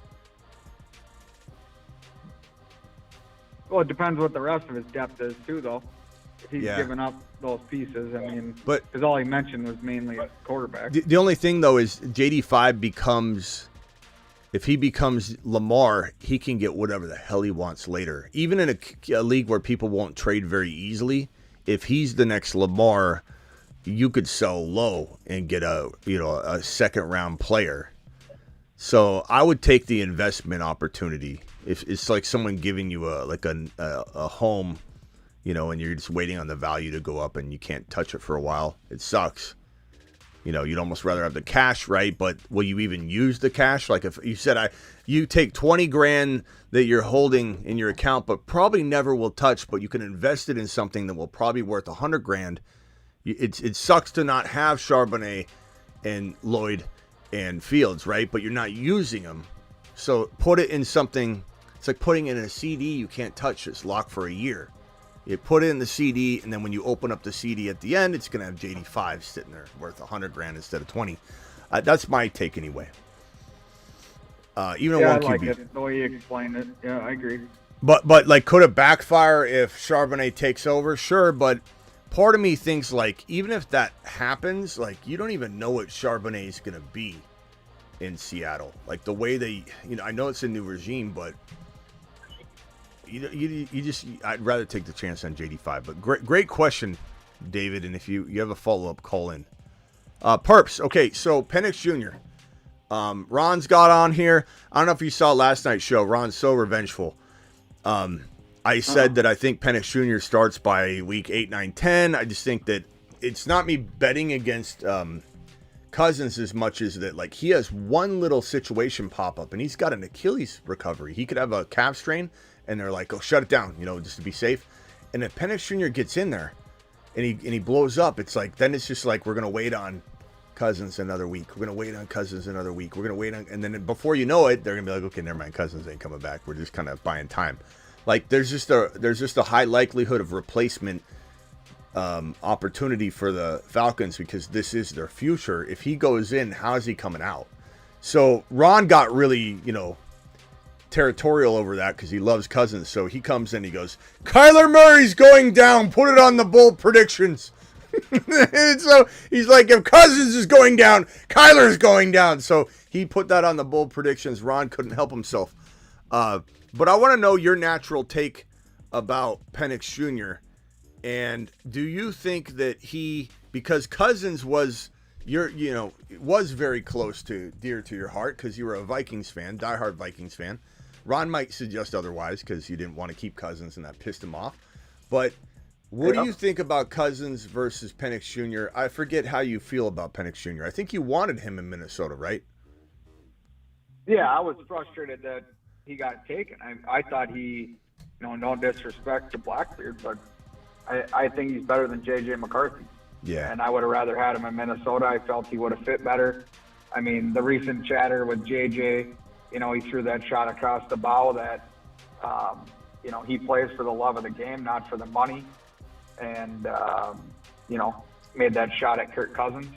Well, it depends what the rest of his depth is, too, though. If he's giving up those pieces, I mean, because all he mentioned was mainly quarterback. The only thing, though, is JD5 if he becomes Lamar, he can get whatever the hell he wants later. Even in a league where people won't trade very easily, if he's the next Lamar, you could sell low and get a second round player. So I would take the investment opportunity. If it's like someone giving you a home, and you're just waiting on the value to go up and you can't touch it for a while, it sucks. You'd almost rather have the cash, right? But will you even use the cash? Like if you said you take 20 grand that you're holding in your account, but probably never will touch, but you can invest it in something that will probably be worth 100 grand. It sucks to not have Charbonnet and Lloyd and Fields, right? But you're not using them. So put it in something. It's like putting it in a CD you can't touch. It's locked for a year. You put it in the CD, and then when you open up the CD at the end, it's going to have JD5 sitting there worth 100 grand instead of 20. That's my take anyway. Even I one like QB. it, the way you explained it. Yeah, I agree. But like, could it backfire if Charbonnet takes over? Sure, but part of me thinks like even if that happens, like you don't even know what Charbonnet is going to be in Seattle. Like the way they, I know it's a new regime, but you just, I'd rather take the chance on JD5. But great question, David. And if you have a follow-up, call in. Perps. Okay, so Penix Jr. Ron's got on here. I don't know if you saw last night's show. Ron's so revengeful. I said that I think Penix Jr. starts by week 8, 9, 10. I just think that it's not me betting against Cousins as much as that, like, he has one little situation pop up and he's got an Achilles recovery. He could have a calf strain and they're like, oh, shut it down, just to be safe. And if Penix Jr. gets in there and he blows up, it's like, then it's just like, we're going to wait on Cousins another week. We're going to wait on Cousins another week. We're going to wait on, and then before you know it, they're going to be like, okay, never mind, Cousins ain't coming back. We're just kind of buying time. Like there's just a high likelihood of replacement opportunity for the Falcons because this is their future. If he goes in, how is he coming out? So Ron got really, territorial over that because he loves Cousins. So he comes in, he goes, Kyler Murray's going down. Put it on the bold predictions. And so he's like, if Cousins is going down, Kyler's going down. So he put that on the bold predictions. Ron couldn't help himself. But I want to know your natural take about Penix Jr. And do you think that because Cousins was was very close to dear to your heart because you were a Vikings fan, diehard Vikings fan. Ron might suggest otherwise because you didn't want to keep Cousins and that pissed him off. But what do you think about Cousins versus Penix Jr.? I forget how you feel about Penix Jr. I think you wanted him in Minnesota, right? Yeah, I was frustrated that he got taken. I thought he, no disrespect to Blackbeard, but I think he's better than J.J. McCarthy. Yeah. And I would have rather had him in Minnesota. I felt he would have fit better. I mean, the recent chatter with J.J., he threw that shot across the bow that, he plays for the love of the game, not for the money. And, made that shot at Kirk Cousins.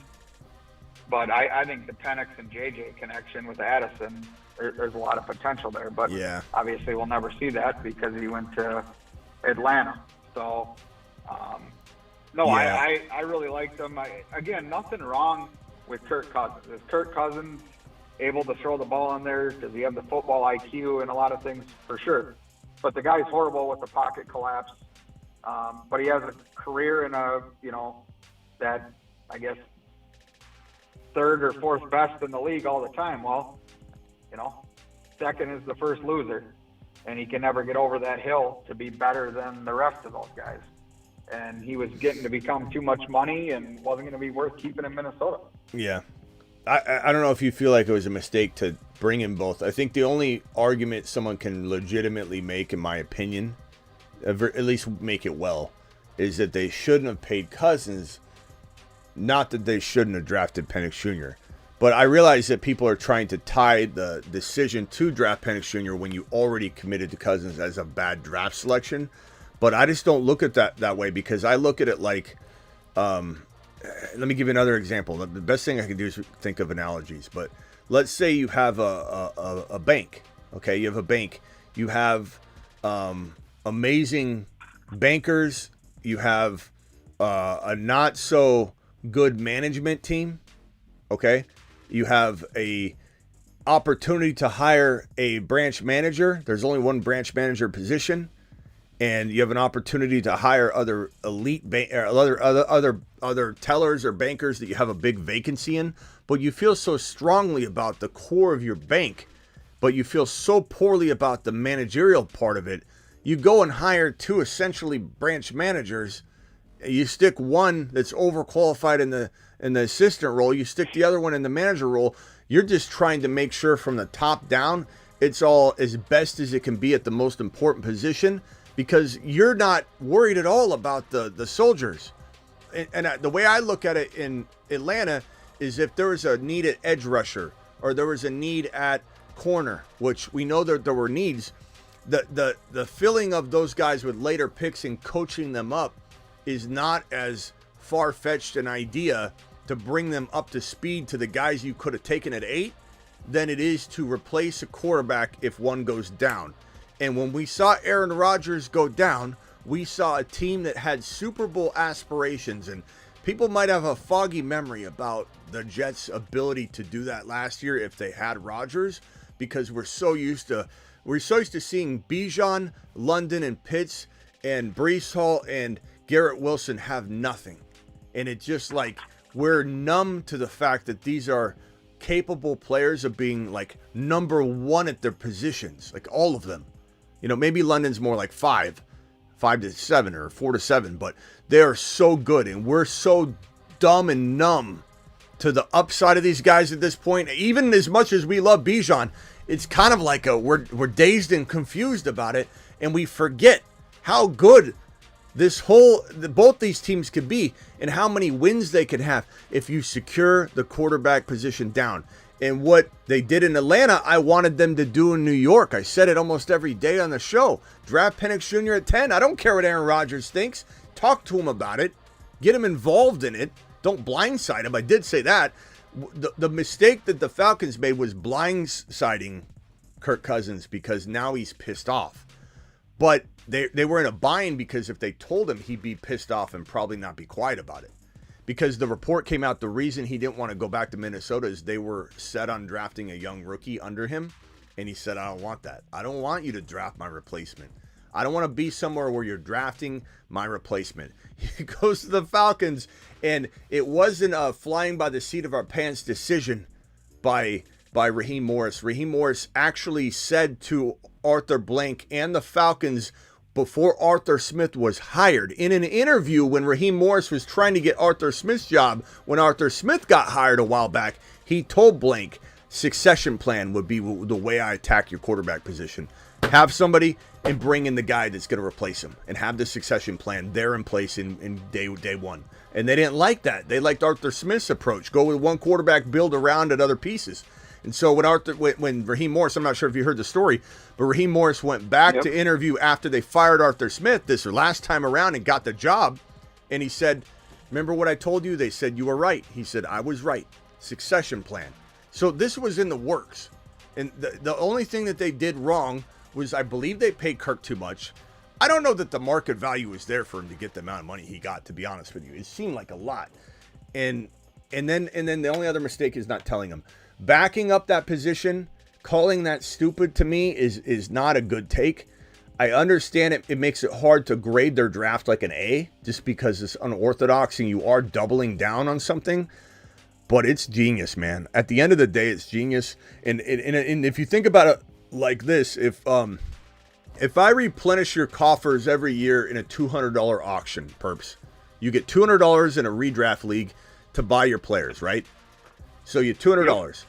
But I think the Penix and J.J. connection with Addison, there's a lot of potential there. But obviously we'll never see that because he went to Atlanta. So, I really liked him. Again, nothing wrong with Kirk Cousins. Is Kirk Cousins able to throw the ball in there? Does he have the football IQ and a lot of things? For sure. But the guy's horrible with the pocket collapse. But he has a career in that, I guess, third or fourth best in the league all the time. Well, second is the first loser. And he can never get over that hill to be better than the rest of those guys. And he was getting to become too much money and wasn't going to be worth keeping in Minnesota. Yeah. I don't know if you feel like it was a mistake to bring in both. I think the only argument someone can legitimately make, in my opinion, at least make it well, is that they shouldn't have paid Cousins, not that they shouldn't have drafted Penix Jr. But I realize that people are trying to tie the decision to draft Penix Jr. when you already committed to Cousins as a bad draft selection. But I just don't look at that way because I look at it like, let me give you another example. The best thing I can do is think of analogies. But let's say you have a bank. Okay, you have a bank. You have amazing bankers. You have a not so good management team. Okay, you have a opportunity to hire a branch manager. There's only one branch manager position. and you have an opportunity to hire other elite other tellers or bankers that you have a big vacancy in, but you feel so strongly about the core of your bank, but you feel so poorly about the managerial part of it, you go and hire 2 essentially branch managers. You stick one that's overqualified in the assistant role, you stick the other one in the manager role. You're just trying to make sure from the top down it's all as best as it can be at the most important position, because you're not worried at all about the soldiers. And the way I look at it in Atlanta is, if there was a need at edge rusher or there was a need at corner, which we know that there were needs, the filling of those guys with later picks and coaching them up is not as far-fetched an idea to bring them up to speed to the guys you could have taken at 8 than it is to replace a quarterback if one goes down. And when we saw Aaron Rodgers go down, we saw a team that had Super Bowl aspirations, and people might have a foggy memory about the Jets' ability to do that last year if they had Rodgers, because we're so used to seeing Bijan, London, and Pitts, and Breece Hall and Garrett Wilson have nothing. And it's just like we're numb to the fact that these are capable players of being like number 1 at their positions, like all of them. You know, maybe London's more like 5 to 7 or 4 to 7, but they are so good, and we're so dumb and numb to the upside of these guys at this point. Even as much as we love Bijan, it's kind of like we're dazed and confused about it, and we forget how good both these teams could be and how many wins they could have if you secure the quarterback position down. And what they did in Atlanta, I wanted them to do in New York. I said it almost every day on the show. Draft Penix Jr. at 10. I don't care what Aaron Rodgers thinks. Talk to him about it. Get him involved in it. Don't blindside him. I did say that. The mistake that the Falcons made was blindsiding Kirk Cousins, because now he's pissed off. But they were in a bind, because if they told him, he'd be pissed off and probably not be quiet about it. Because the report came out, the reason he didn't want to go back to Minnesota is they were set on drafting a young rookie under him. And he said, I don't want that. I don't want you to draft my replacement. I don't want to be somewhere where you're drafting my replacement. He goes to the Falcons, and it wasn't a flying by the seat of our pants decision by Raheem Morris. Raheem Morris actually said to Arthur Blank and the Falcons, before Arthur Smith was hired, in an interview when Raheem Morris was trying to get Arthur Smith's job, when Arthur Smith got hired a while back, he told Blank, succession plan would be the way I attack your quarterback position. Have somebody and bring in the guy that's going to replace him, and have the succession plan there in place in day 1. And they didn't like that. They liked Arthur Smith's approach. Go with one quarterback, build around at other pieces. And so when Raheem Morris, I'm not sure if you heard the story, but Raheem Morris went back to interview after they fired Arthur Smith this last time around and got the job. And he said, remember what I told you? They said, you were right. He said, I was right. Succession plan. So this was in the works. And the only thing that they did wrong was, I believe they paid Kirk too much. I don't know that the market value was there for him to get the amount of money he got, to be honest with you. It seemed like a lot. And then the only other mistake is not telling him. Backing up that position, calling that stupid, to me is not a good take. I understand it makes it hard to grade their draft like an A, just because it's unorthodox and you are doubling down on something. But it's genius, man. At the end of the day, it's genius. And if you think about it like this, if I replenish your coffers every year in a $200 auction, perps, you get $200 in a redraft league to buy your players, right? So you $200.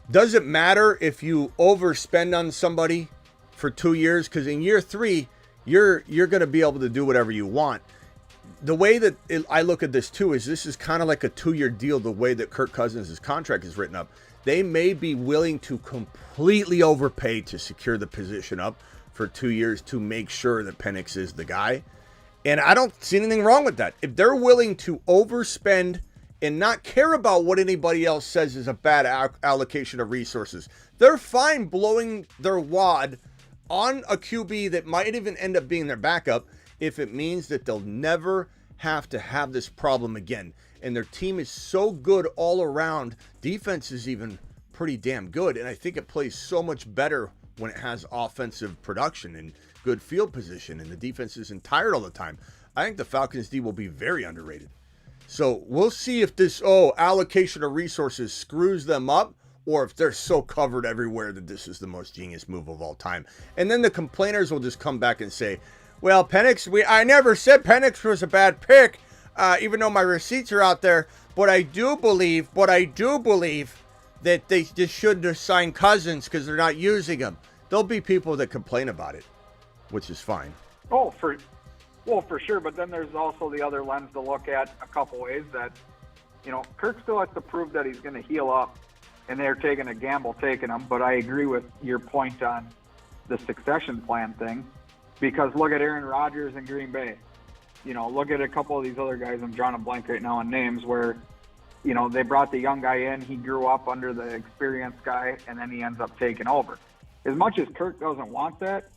Does it matter if you overspend on somebody for 2 years? Because in year 3, you're going to be able to do whatever you want. The way that I look at this too is this is kind of like a 2-year deal. The way that Kirk Cousins' contract is written up, they may be willing to completely overpay to secure the position up for 2 years to make sure that Penix is the guy. And I don't see anything wrong with that. If they're willing to overspend and not care about what anybody else says is a bad allocation of resources, they're fine blowing their wad on a QB that might even end up being their backup if it means that they'll never have to have this problem again. And their team is so good all around. Defense is even pretty damn good. And I think it plays so much better when it has offensive production. And good field position and the defense isn't tired all the time, I think the Falcons D will be very underrated. So we'll see if this allocation of resources screws them up, or if they're so covered everywhere that this is the most genius move of all time. And then the complainers will just come back and say, well, Penix, I never said Penix was a bad pick, even though my receipts are out there. But I do believe that they just shouldn't have signed Cousins because they're not using him. There'll be people that complain about it, which is fine. For sure. But then there's also the other lens to look at a couple ways that, Kirk still has to prove that he's going to heal up, and they're taking a gamble taking him. But I agree with your point on the succession plan thing, because look at Aaron Rodgers in Green Bay. Look at a couple of these other guys. I'm drawing a blank right now on names where, they brought the young guy in. He grew up under the experienced guy, and then he ends up taking over. As much as Kirk doesn't want that,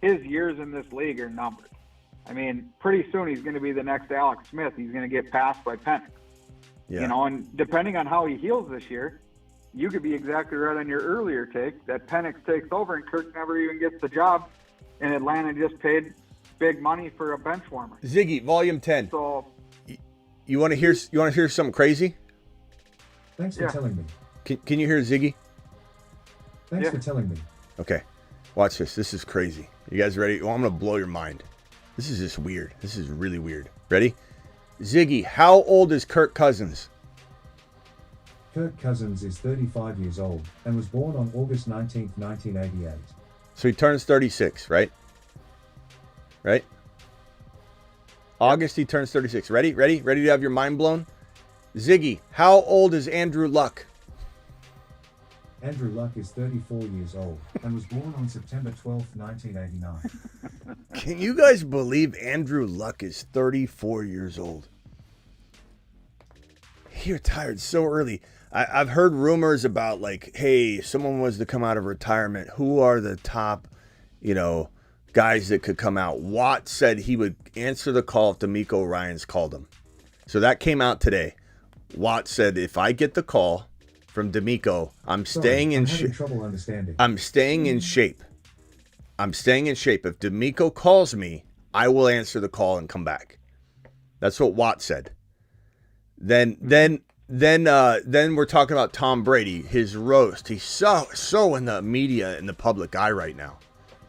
his years in this league are numbered. I mean, pretty soon he's going to be the next Alex Smith. He's going to get passed by Penix. Yeah. And depending on how he heals this year, you could be exactly right on your earlier take that Penix takes over and Kirk never even gets the job, and Atlanta just paid big money for a bench warmer. Ziggy, volume 10. So you want to hear something crazy? Thanks for telling me. Can you hear Ziggy? Thanks for telling me. Okay. Watch this. This is crazy. You guys ready? Well, I'm going to blow your mind. This is just weird. This is really weird. Ready? Ziggy, how old is Kirk Cousins? Kirk Cousins is 35 years old and was born on August 19th, 1988. So he turns 36, right? Right? August, he turns 36. Ready? Ready to have your mind blown? Ziggy, how old is Andrew Luck? Andrew Luck is 34 years old and was born on September 12th, 1989. Can you guys believe Andrew Luck is 34 years old? He retired so early. I've heard rumors about, like, hey, if someone was to come out of retirement, who are the top, guys that could come out? Watt said he would answer the call if D'Amico Ryans called him. So that came out today. Watt said, if I get the call from D'Amico, I'm staying in shape. I'm staying in shape. I'm staying in shape. If D'Amico calls me, I will answer the call and come back. That's what Watt said. Then we're talking about Tom Brady, his roast. He's so in the media, in the public eye right now.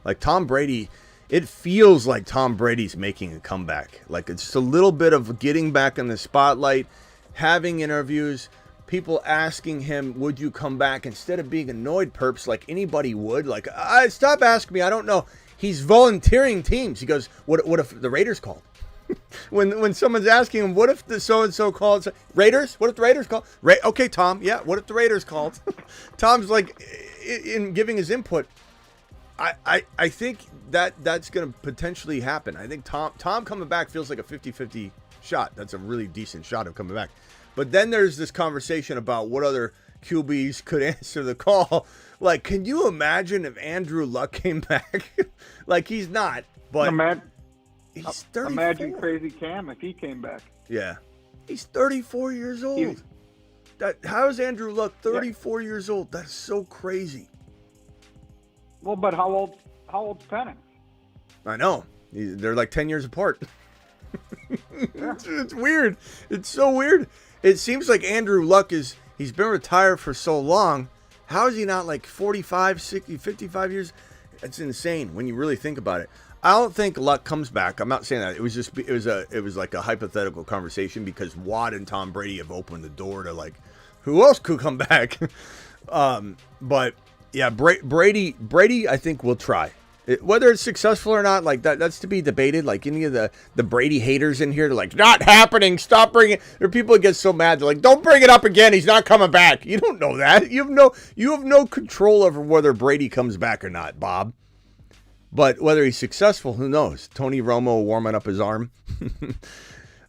Like Tom Brady, it feels like Tom Brady's making a comeback. Like it's a little bit of getting back in the spotlight, having interviews, people asking him, would you come back? Instead of being annoyed, perps, like anybody would. Like, stop asking me, I don't know. He's volunteering teams. He goes, what if the Raiders called? when someone's asking him, what if the so-and-so called? Raiders? What if the Raiders called? Okay, Tom, yeah, what if the Raiders called? Tom's like, in giving his input, I think that's going to potentially happen. I think Tom coming back feels like a 50-50 shot. That's a really decent shot of coming back. But then there's this conversation about what other QBs could answer the call. Like, can you imagine if Andrew Luck came back? Like, he's not, but he's 34. Imagine Crazy Cam if he came back. Yeah. He's 34 years old. How is Andrew Luck 34 years old? That's so crazy. Well, but how old's Penix? I know. They're like 10 years apart. It's weird. It's so weird. It seems like Andrew Luck he's been retired for so long. How is he not like 45, 60, 55 years? It's insane when you really think about it. I don't think Luck comes back. I'm not saying that. It was like a hypothetical conversation because Watt and Tom Brady have opened the door to like who else could come back. But yeah, Brady I think will try. Whether it's successful or not, like that's to be debated. Like any of the Brady haters in here, they're like, not happening. Stop bringing it. There are people that get so mad. They're like, don't bring it up again. He's not coming back. You don't know that. You have no control over whether Brady comes back or not, Bob. But whether he's successful, who knows? Tony Romo warming up his arm.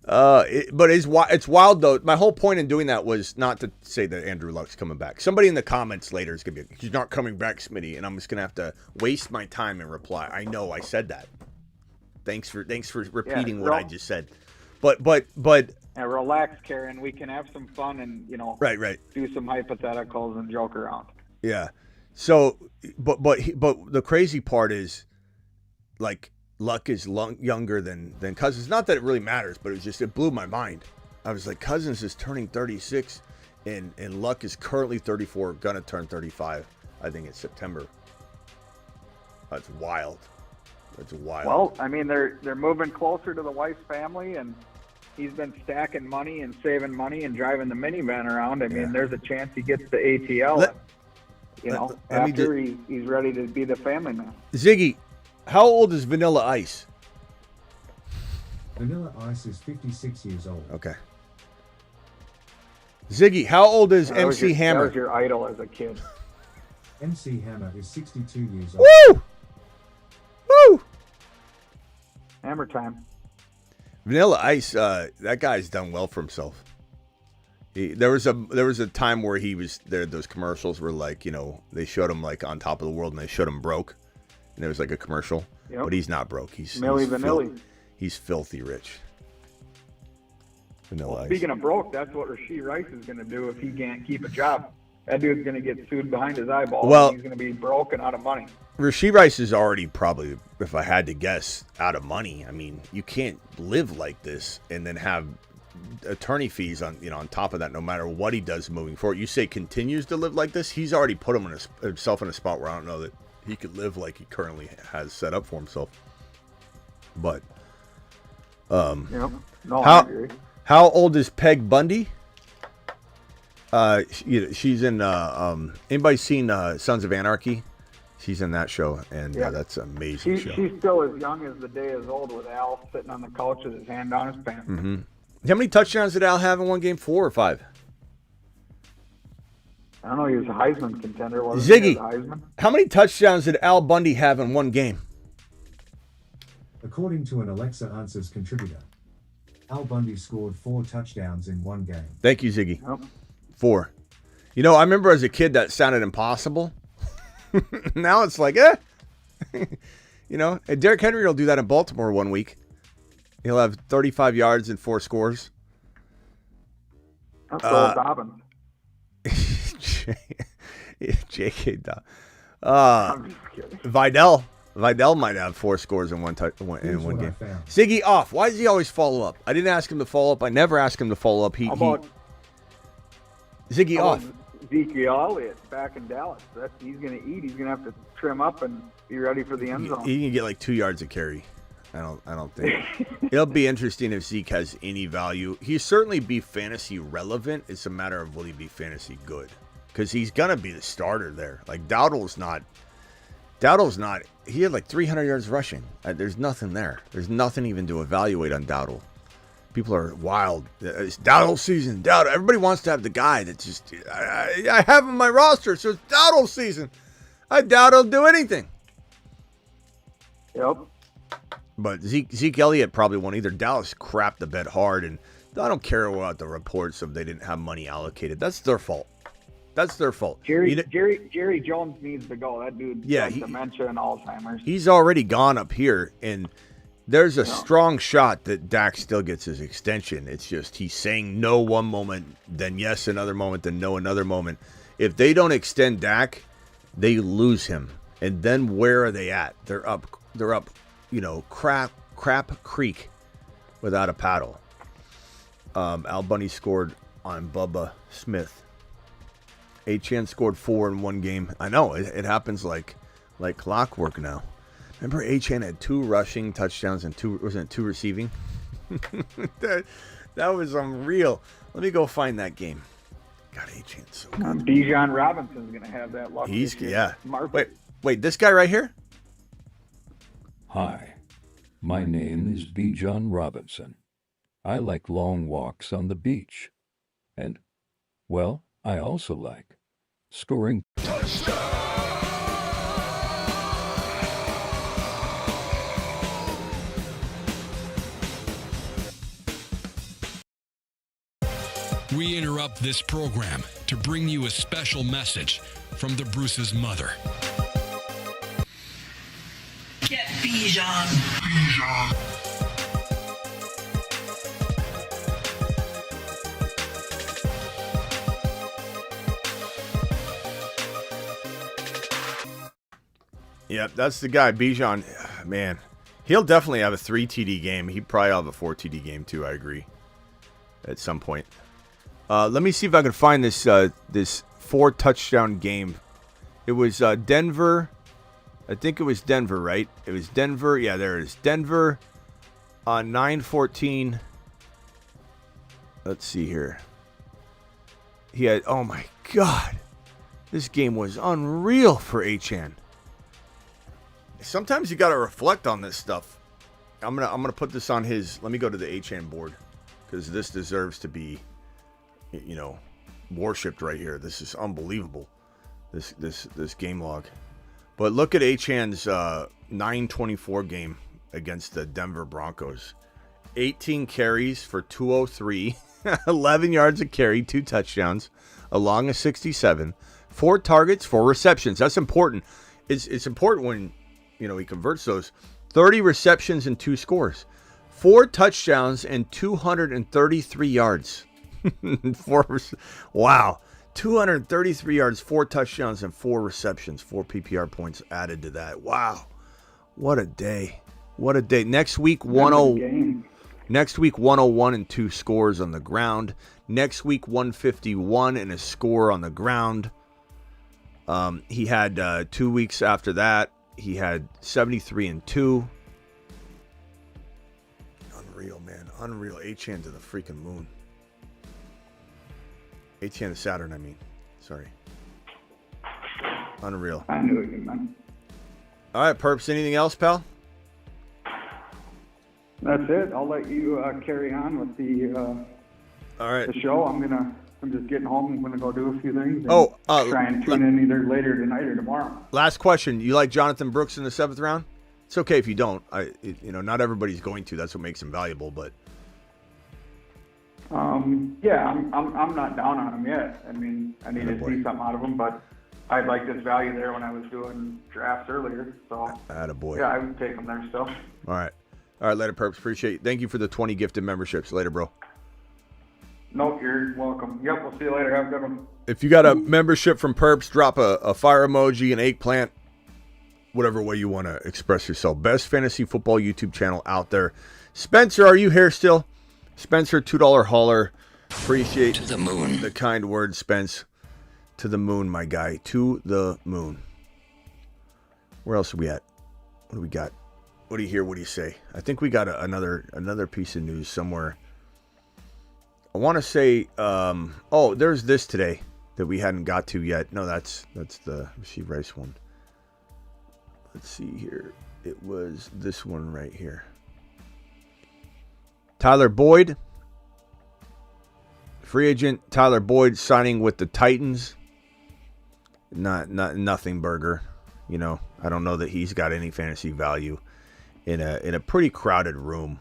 But it's wild, though. My whole point in doing that was not to say that Andrew Luck's coming back. Somebody in the comments later is going to be like, he's not coming back, Smitty. And I'm just going to have to waste my time and reply. I know I said that. Thanks for repeating what I just said. But relax, Karen. We can have some fun and, right. do some hypotheticals and joke around. Yeah. So, but the crazy part is like Luck is younger than Cousins. Not that it really matters, but it blew my mind. I was like, Cousins is turning 36, and Luck is currently 34, gonna turn 35. I think it's September. That's wild. That's wild. Well, I mean, they're moving closer to the wife's family, and he's been stacking money and saving money and driving the minivan around. I mean, there's a chance he gets the ATL. After he's ready to be the family man. Ziggy, how old is Vanilla Ice? Vanilla Ice is 56 years old. Okay. Ziggy, how old is MC Hammer? That was your idol as a kid. MC Hammer is 62 years old. Woo! Woo! Hammer time. Vanilla Ice, that guy's done well for himself. There was a time where he was there. Those commercials were like, they showed him like on top of the world, and they showed him broke, and there was like a commercial. Yep. But he's not broke. He's Vanilli. He's filthy rich. Vanilla Ice. Speaking of broke, that's what Rashee Rice is going to do if he can't keep a job. That dude's going to get sued behind his eyeball. Well, he's going to be broke and out of money. Rashee Rice is already probably, if I had to guess, out of money. I mean, you can't live like this and then have attorney fees on top of that, no matter what he does moving forward. You say continues to live like this, he's already put himself in a spot where I don't know that he could live like he currently has set up for himself. But I agree. How old is Peg Bundy? She's in anybody seen Sons of Anarchy? She's in that show, and that's an amazing show. She's still as young as the day is old, with Al sitting on the couch with his hand on his pants. Mm-hmm. How many touchdowns did Al have in one game? 4 or 5? I don't know. He was a Heisman contender. Ziggy, he Heisman? How many touchdowns did Al Bundy have in one game? According to an Alexa Answers contributor, Al Bundy scored 4 touchdowns in one game. Thank you, Ziggy. Yep. 4. I remember as a kid that sounded impossible. Now it's like, and Derrick Henry will do that in Baltimore one week. He'll have 35 yards and 4 scores. That's Dobbins. J.K. Vidal might have 4 scores in one game. Ziggy off. Why does he always follow up? I didn't ask him to follow up. I never asked him to follow up. Ziggy off. Ezekiel Elliott back in Dallas. He's going to eat. He's going to have to trim up and be ready for the end zone. He can get like 2 yards of carry. I don't think. It'll be interesting if Zeke has any value. He'll certainly be fantasy relevant. It's a matter of will he be fantasy good? Because he's going to be the starter there. Like Dowdle's not. He had like 300 yards rushing. There's nothing there. There's nothing even to evaluate on Dowdle. People are wild. It's Dowdle season. Dowdle. Everybody wants to have the guy that's just. I have him on my roster, so it's Dowdle season. I doubt he'll do anything. Yep. But Zeke Elliott probably won't either. Dallas crapped the bed hard, and I don't care about the reports of they didn't have money allocated. That's their fault. Jerry Jones needs to go. That dude has dementia and Alzheimer's. He's already gone up here, and there's a strong shot that Dak still gets his extension. It's just he's saying no one moment, then yes another moment, then no another moment. If they don't extend Dak, they lose him. And then where are they at? They're up, crap creek without a paddle. Al Bundy scored on Bubba Smith. Achane scored 4 in one game. I know, it happens like clockwork now. Remember Achane had 2 rushing touchdowns and 2 receiving? that was unreal. Let me go find that game. God, Achane's so good. Bijan Robinson's going to have that luck. Wait, this guy right here? Hi, my name is Bijan Robinson. I like long walks on the beach. And, well, I also like scoring. We interrupt this program to bring you a special message from the Bruce's mother. Get Bijan. Yep, that's the guy, Bijan. Man, He'll definitely have a 3 TD game. He'd probably have a 4 TD game too, I agree. At some point. Let me see if I can find this 4 touchdown game. It was Denver. I think it was Denver, right? It was Denver. Yeah, there it is. Denver on 9-14. Let's see here. He had, oh my God. This game was unreal for Achane. Sometimes you got to reflect on this stuff. I'm gonna put this on his. Let me go to the Achane board because this deserves to be, worshipped right here. This is unbelievable. This game log. But look at Achane's 9-24 game against the Denver Broncos. 18 carries for 203, 11 yards a carry, 2 touchdowns, along a 67, 4 targets, 4 receptions. That's important. It's important when he converts those. 30 receptions and 2 scores, 4 touchdowns and 233 yards. Wow. 233 yards, 4 touchdowns, and 4 receptions. 4 PPR points added to that. Wow. What a day. What a day. Next week, 101 and 2 scores on the ground. Next week, 151 and a score on the ground. He had 2 weeks after that. He had 73 and 2. Unreal, man. Unreal. Achane to the freaking moon. Achane to Saturn, I mean. Sorry. Unreal. I knew it, man. All right, Perps. Anything else, pal? That's it. I'll let you carry on with the all right. the show. I'm just getting home. I'm gonna go do a few things. And try and tune in either later tonight or tomorrow. Last question. You like Jonathan Brooks in the 7th round? It's okay if you don't. Not everybody's going to. That's what makes him valuable. But yeah, I'm not down on him yet. I mean, I need to see something out of him, but I liked his value there when I was doing drafts earlier. So attaboy. Yeah, I would take him there still. All right, later, Perps. Appreciate it. Thank you for the 20 gifted memberships. Later, bro. Nope, you're welcome. Yep, we'll see you later. Have a good one. If you got a membership from Perps, drop a fire emoji, an eggplant, whatever way you want to express yourself. Best fantasy football YouTube channel out there. Spencer, are you here still? Spencer, $2 hauler. Appreciate to the moon. The kind words, Spence. To the moon, my guy. To the moon. Where else are we at? What do we got? What do you hear? What do you say? I think we got another piece of news somewhere. I want to say, there's this today that we hadn't got to yet. No, that's the Rashee Rice one. Let's see here. It was this one right here. Tyler Boyd, free agent. Tyler Boyd signing with the Titans. Nothing burger. I don't know that he's got any fantasy value in a pretty crowded room.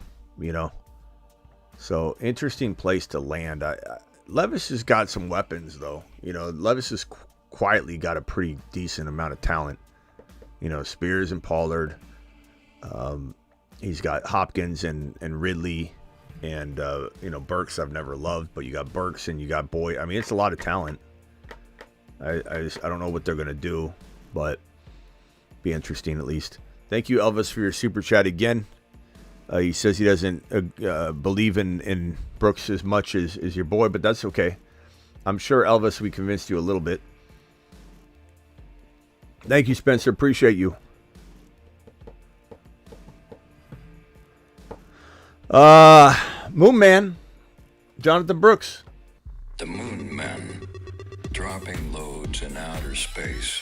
So interesting place to land. Levis has got some weapons though. Levis has quietly got a pretty decent amount of talent. Spears and Pollard. He's got Hopkins and Ridley. And, Burks I've never loved, but you got Burks and you got Boyd. I mean, it's a lot of talent. I don't know what they're going to do, but be interesting at least. Thank you, Elvis, for your super chat again. He says he doesn't believe in Brooks as much as your boy, but that's okay. I'm sure, Elvis, we convinced you a little bit. Thank you, Spencer. Appreciate you. Moon Man, Jonathan Brooks. The Moon Men, dropping loads in outer space.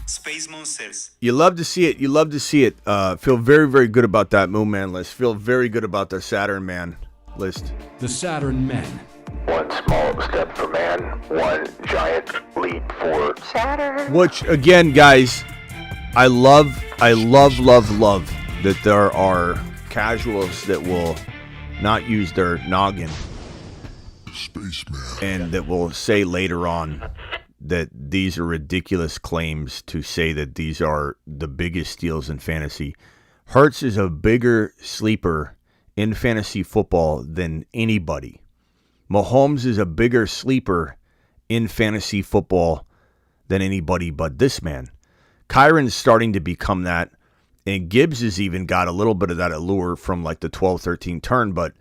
Space Monsters. You love to see it. You love to see it. Feel very, very good about that Moon Man list. Feel very good about the Saturn Man list. The Saturn Men. One small step for man, one giant leap for Saturn. Which, again, guys, I love that there are casuals that will not use their noggin. Spaceman. And that will say later on that these are ridiculous claims to say that these are the biggest steals in fantasy. Hurts is a bigger sleeper in fantasy football than anybody. Mahomes is a bigger sleeper in fantasy football than anybody but this man. Kyron's starting to become that, and Gibbs has even got a little bit of that allure from like the 12-13 turn, but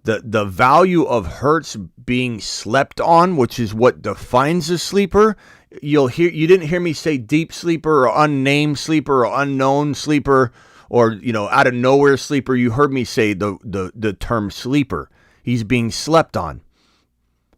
the value of Hurts being slept on, which is what defines a sleeper. You didn't hear me say deep sleeper or unnamed sleeper or unknown sleeper or, out of nowhere sleeper. You heard me say the term sleeper. He's being slept on.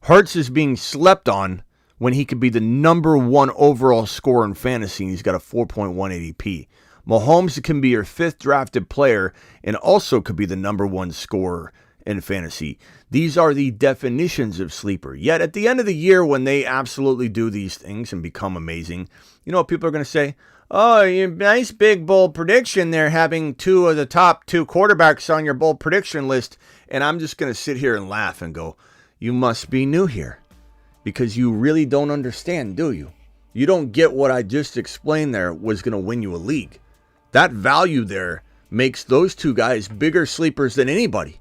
Hurts is being slept on when he could be the number one overall scorer in fantasy, and he's got a 4.1 ADP. Mahomes can be your 5th drafted player and also could be the number one scorer in fantasy. These are the definitions of sleeper. Yet at the end of the year, when they absolutely do these things and become amazing, you know what people are going to say? Oh, nice big bold prediction there, having 2 of the top 2 quarterbacks on your bold prediction list. And I'm just going to sit here and laugh and go, you must be new here, because you really don't understand, do you? You don't get what I just explained there was going to win you a league. That value there makes those 2 guys bigger sleepers than anybody.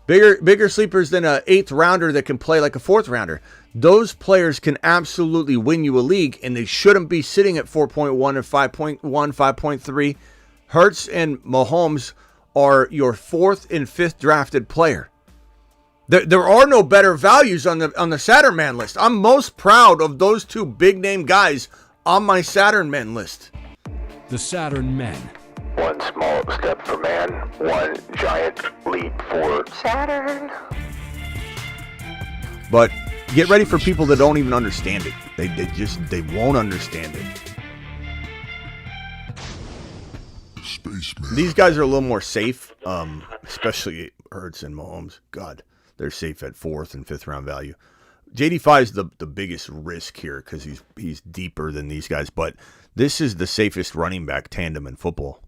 Bigger sleepers than an 8th rounder that can play like a 4th rounder. Those players can absolutely win you a league, and they shouldn't be sitting at 4.1 or 5.1, 5.3. Hurts and Mahomes are your 4th and 5th drafted player. There are no better values on the Saturn Man list. I'm most proud of those 2 big name guys on my Saturn Man list. The Saturn Men. One small step for man, one giant leap for Saturn. But get ready for people that don't even understand it. They won't understand it. Spaceman. These guys are a little more safe, especially Hurts and Mahomes. God, they're safe at 4th and 5th round value. JD5 is the biggest risk here because he's deeper than these guys, but this is the safest running back tandem in football.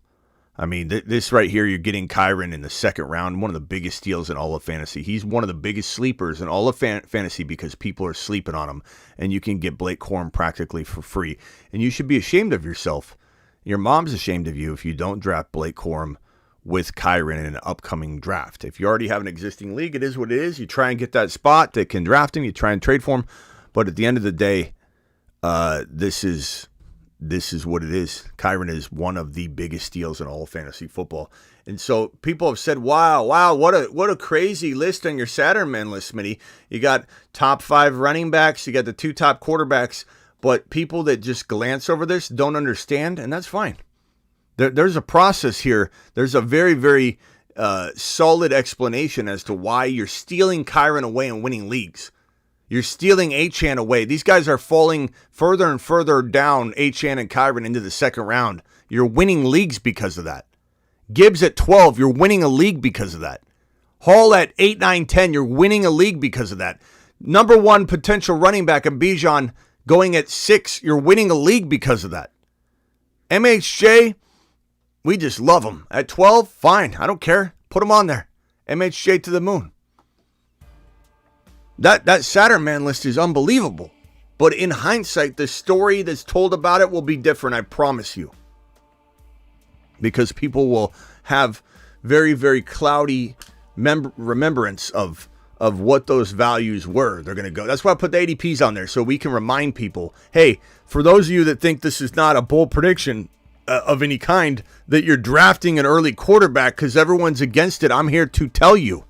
I mean, this right here, you're getting Kyron in the 2nd round, one of the biggest steals in all of fantasy. He's one of the biggest sleepers in all of fantasy because people are sleeping on him, and you can get Blake Corum practically for free. And you should be ashamed of yourself. Your mom's ashamed of you if you don't draft Blake Corum with Kyron in an upcoming draft. If you already have an existing league, it is what it is. You try and get that spot that can draft him. You try and trade for him. But at the end of the day, this is what it is. Kyron is one of the biggest steals in all of fantasy football. And so people have said, wow, what a crazy list on your Saturn Man list, Smitty. You got top 5 running backs, you got the 2 top quarterbacks, but people that just glance over this don't understand, and that's fine. There's a process here. There's a very, very solid explanation as to why you're stealing Kyron away and winning leagues. You're stealing Achane away. These guys are falling further and further down, Achane and Kyron, into the 2nd round. You're winning leagues because of that. Gibbs at 12, you're winning a league because of that. Hall at 8, 9, 10, you're winning a league because of that. Number 1 potential running back, Bijan, going at 6, you're winning a league because of that. MHJ, we just love him. At 12, fine. I don't care. Put him on there. MHJ to the moon. That Saturn Man list is unbelievable. But in hindsight, the story that's told about it will be different, I promise you. Because people will have very, very cloudy remembrance of what those values were. They're going to go. That's why I put the ADPs on there, so we can remind people, hey, for those of you that think this is not a bold prediction of any kind, that you're drafting an early quarterback because everyone's against it, I'm here to tell you.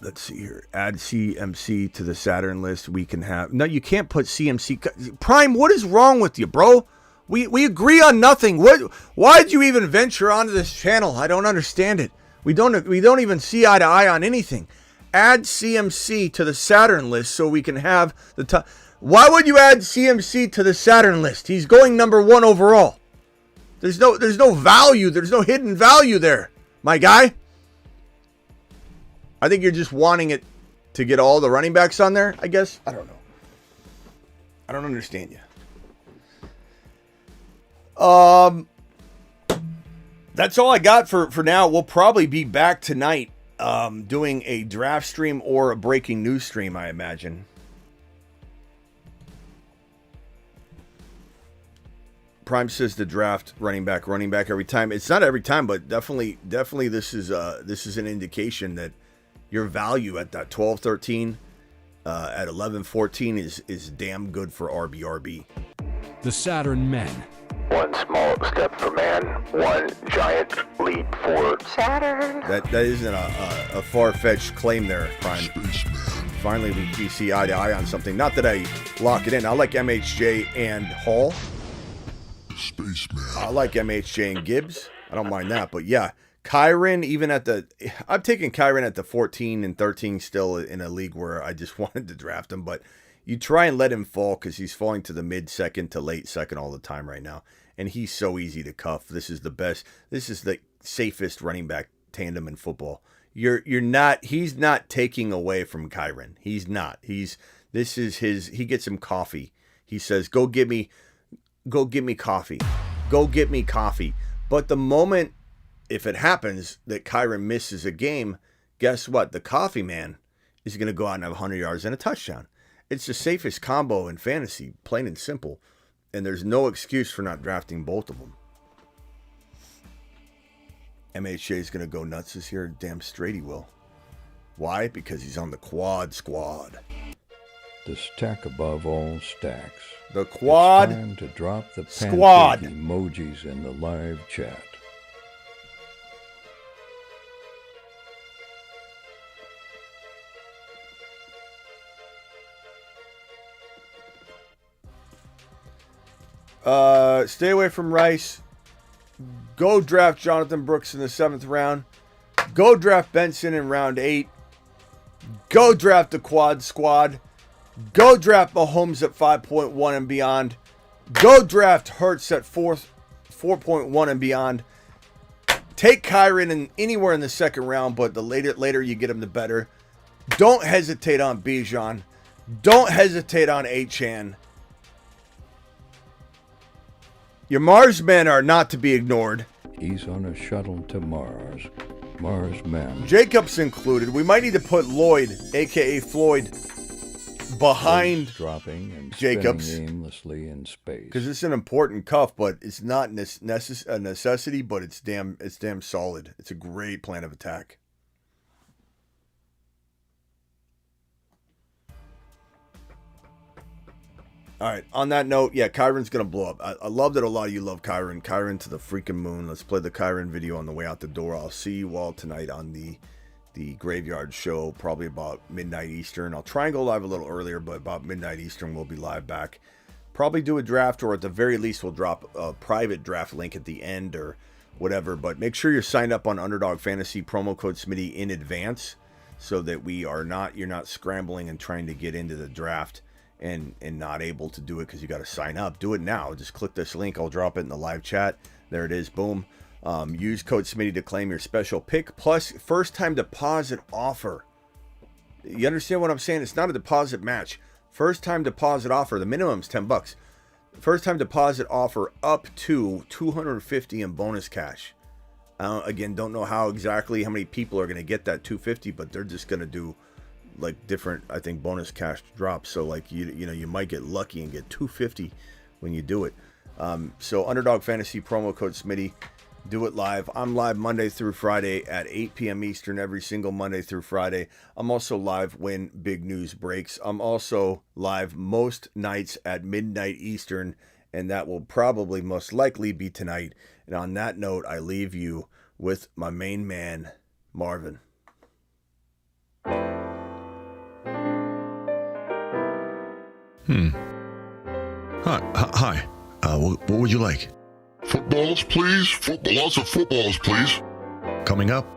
Let's see here. Add CMC to the Saturn list. We can have... No, you can't put CMC... Prime, what is wrong with you, bro? We agree on nothing. Why'd you even venture onto this channel? I don't understand it. We don't even see eye to eye on anything. Add CMC to the Saturn list so we can have the top... Why would you add CMC to the Saturn list? He's going number 1 overall. There's no value. There's no hidden value there, my guy. I think you're just wanting it to get all the running backs on there, I guess. I don't know. I don't understand you. That's all I got for now. We'll probably be back tonight doing a draft stream or a breaking news stream, I imagine. Prime says the draft running back every time. It's not every time, but definitely this is an indication that your value at that 12-13, at 11-14 is damn good for RBRB. The Saturn Men. One small step for man, one giant leap for Saturn. That isn't a far-fetched claim there, Prime. Finally, we see eye to eye on something. Not that I lock it in. I like MHJ and Hall. I like MHJ and Gibbs. I don't mind that. But yeah, Kyren, even at the... I'm taking Kyren at the 14 and 13 still in a league where I just wanted to draft him. But you try and let him fall because he's falling to the mid-second to late second all the time right now. And he's so easy to cuff. This is the best. This is the safest running back tandem in football. He's not taking away from Kyren. He's not. This is his, he gets him coffee. He says, go get me coffee. Go get me coffee. But the moment, if it happens that Kyren misses a game, guess what? The coffee man is going to go out and have 100 yards and a touchdown. It's the safest combo in fantasy, plain and simple. And there's no excuse for not drafting both of them. MHJ is going to go nuts this year. Damn straight he will. Why? Because he's on the quad squad. The stack above all stacks. The quad it's time to drop the squad emojis in the live chat. Stay away from Rice. Go draft Jonathan Brooks in the 7th round. Go draft Benson in round 8. Go draft the quad squad. Go draft Mahomes at 5.1 and beyond. Go draft Hurts at 4.1 and beyond. Take Kyren anywhere in the 2nd round, but the later you get him, the better. Don't hesitate on Bijan. Don't hesitate on Achane. Your Mars men are not to be ignored. He's on a shuttle to Mars. Mars men. Jacobs included. We might need to put Lloyd, a.k.a. Floyd, behind dropping and Jacobs aimlessly in space. Because it's an important cuff, but it's not a necessity, but it's damn solid. It's a great plan of attack. All right, on that note, yeah, Kyren's going to blow up. I love that a lot of you love Kyren. Kyren to the freaking moon. Let's play the Kyren video on the way out the door. I'll see you all tonight on the Graveyard Show, probably about midnight Eastern. I'll try and go live a little earlier, but about midnight Eastern, we'll be live back. Probably do a draft, or at the very least, we'll drop a private draft link at the end or whatever. But make sure you're signed up on Underdog Fantasy, promo code Smitty in advance, so that you're not scrambling and trying to get into the draft and not able to do it because you got to sign up. Do it now. Just click this link. I'll drop it in the live chat. There it is. Boom. Use code Smitty to claim your special pick plus first time deposit offer. You understand what I'm saying? It's not a deposit match. First time deposit offer. The minimum's $10. First time deposit offer up to $250 in bonus cash. Again, don't know how many people are going to get that $250, but they're just going to do like different, I think, bonus cash drops. So like you might get lucky and get $250 when you do it. So Underdog Fantasy promo code Smitty. Do it live. I'm live Monday through Friday at 8 p.m. Eastern every single Monday through Friday. I'm also live when big news breaks. I'm also live most nights at midnight Eastern, and that will probably most likely be tonight. And on that note, I leave you with my main man, Marvin. Hi. What would you like? Footballs, please. Lots of footballs, please. Coming up.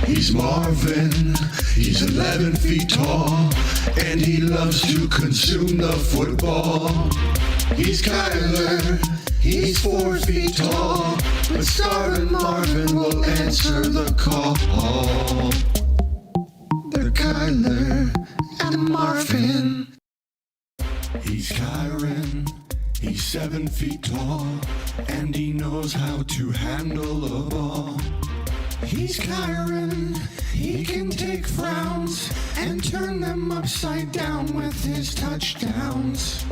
He's Marvin, he's 11 feet tall, and he loves to consume the football. He's Kyler, he's 4 feet tall, but starving Marvin will answer the call. They're Kyler and Marvin. He's Kyren, feet tall, and he knows how to handle a ball. He's Kyron, he can take frowns and turn them upside down with his touchdowns.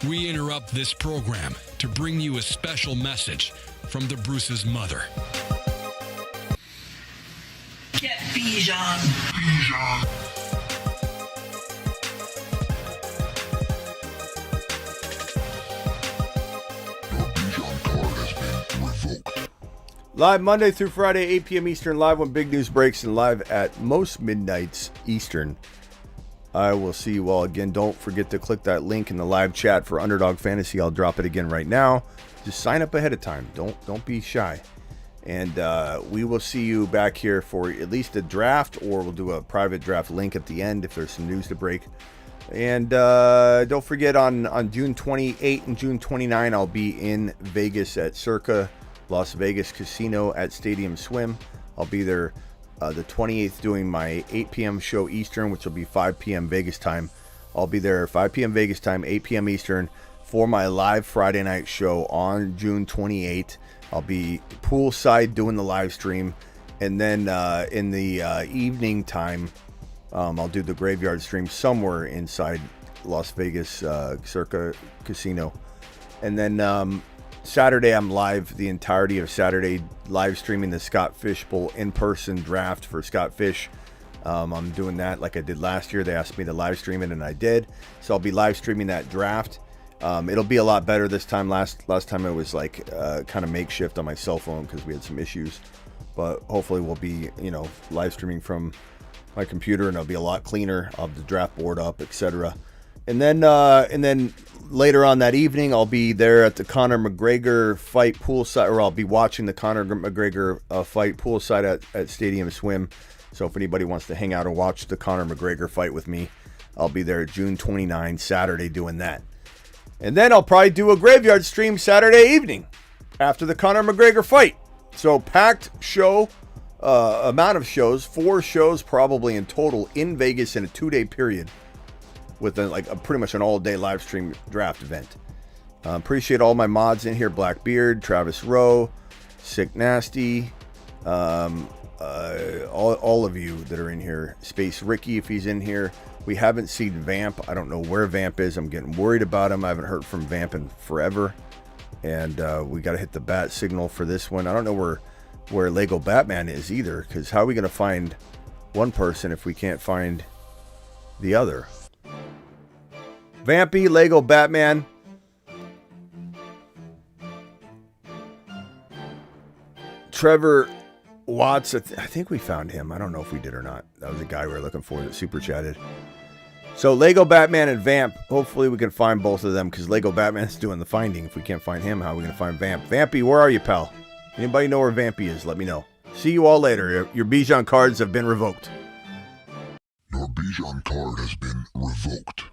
We interrupt this program to bring you a special message from the Bruce's mother. Get Bijan. Live Monday through Friday, 8 p.m. Eastern, live when big news breaks, and live at most midnights Eastern. I will see you all again. Don't forget to click that link in the live chat for Underdog Fantasy. I'll drop it again right now. Just sign up ahead of time. Don't be shy. And we will see you back here for at least a draft, or we'll do a private draft link at the end if there's some news to break. And don't forget on June 28 and June 29, I'll be in Vegas at Circa Las Vegas Casino at Stadium Swim. I'll be there the 28th doing my 8 p.m. show Eastern, which will be 5 p.m. Vegas time. I'll be there 5 p.m. Vegas time, 8 p.m. Eastern for my live Friday night show on June 28th. I'll be poolside doing the live stream. And then in the evening time, I'll do the graveyard stream somewhere inside Las Vegas Circa Casino. And then Saturday, I'm live the entirety of Saturday, live streaming the Scott Fish Bowl in-person draft for Scott Fish. I'm doing that like I did last year. They asked me to live stream it, and I did. So I'll be live streaming that draft. It'll be a lot better this time. Last time it was like kind of makeshift on my cell phone because we had some issues. But hopefully we'll be, live streaming from my computer, and it'll be a lot cleaner. I'll have the draft board up, etc. And then later on that evening, I'll be there at the Conor McGregor fight poolside, or I'll be watching the Conor McGregor fight poolside at Stadium Swim. So if anybody wants to hang out and watch the Conor McGregor fight with me, I'll be there June 29, Saturday, doing that. And then I'll probably do a graveyard stream Saturday evening after the Conor McGregor fight. So packed show, amount of shows, 4 shows probably in total in Vegas in a 2-day period, with pretty much an all-day live stream draft event. Appreciate all my mods in here: Blackbeard, Travis Rowe, Sick Nasty, all of you that are in here. Space Ricky, if he's in here. We haven't seen Vamp. I don't know where Vamp is. I'm getting worried about him. I haven't heard from Vamp in forever. And we got to hit the bat signal for this one. I don't know where Lego Batman is either, because how are we going to find one person if we can't find the other? Vampy, Lego Batman. Trevor Watts, I think we found him. I don't know if we did or not. That was the guy we were looking for that super chatted. So Lego Batman and Vamp, hopefully we can find both of them, because Lego Batman's doing the finding. If we can't find him, how are we going to find Vamp? Vampy, where are you, pal? Anybody know where Vampy is? Let me know. See you all later. Your Bijan cards have been revoked. Your Bijan card has been revoked.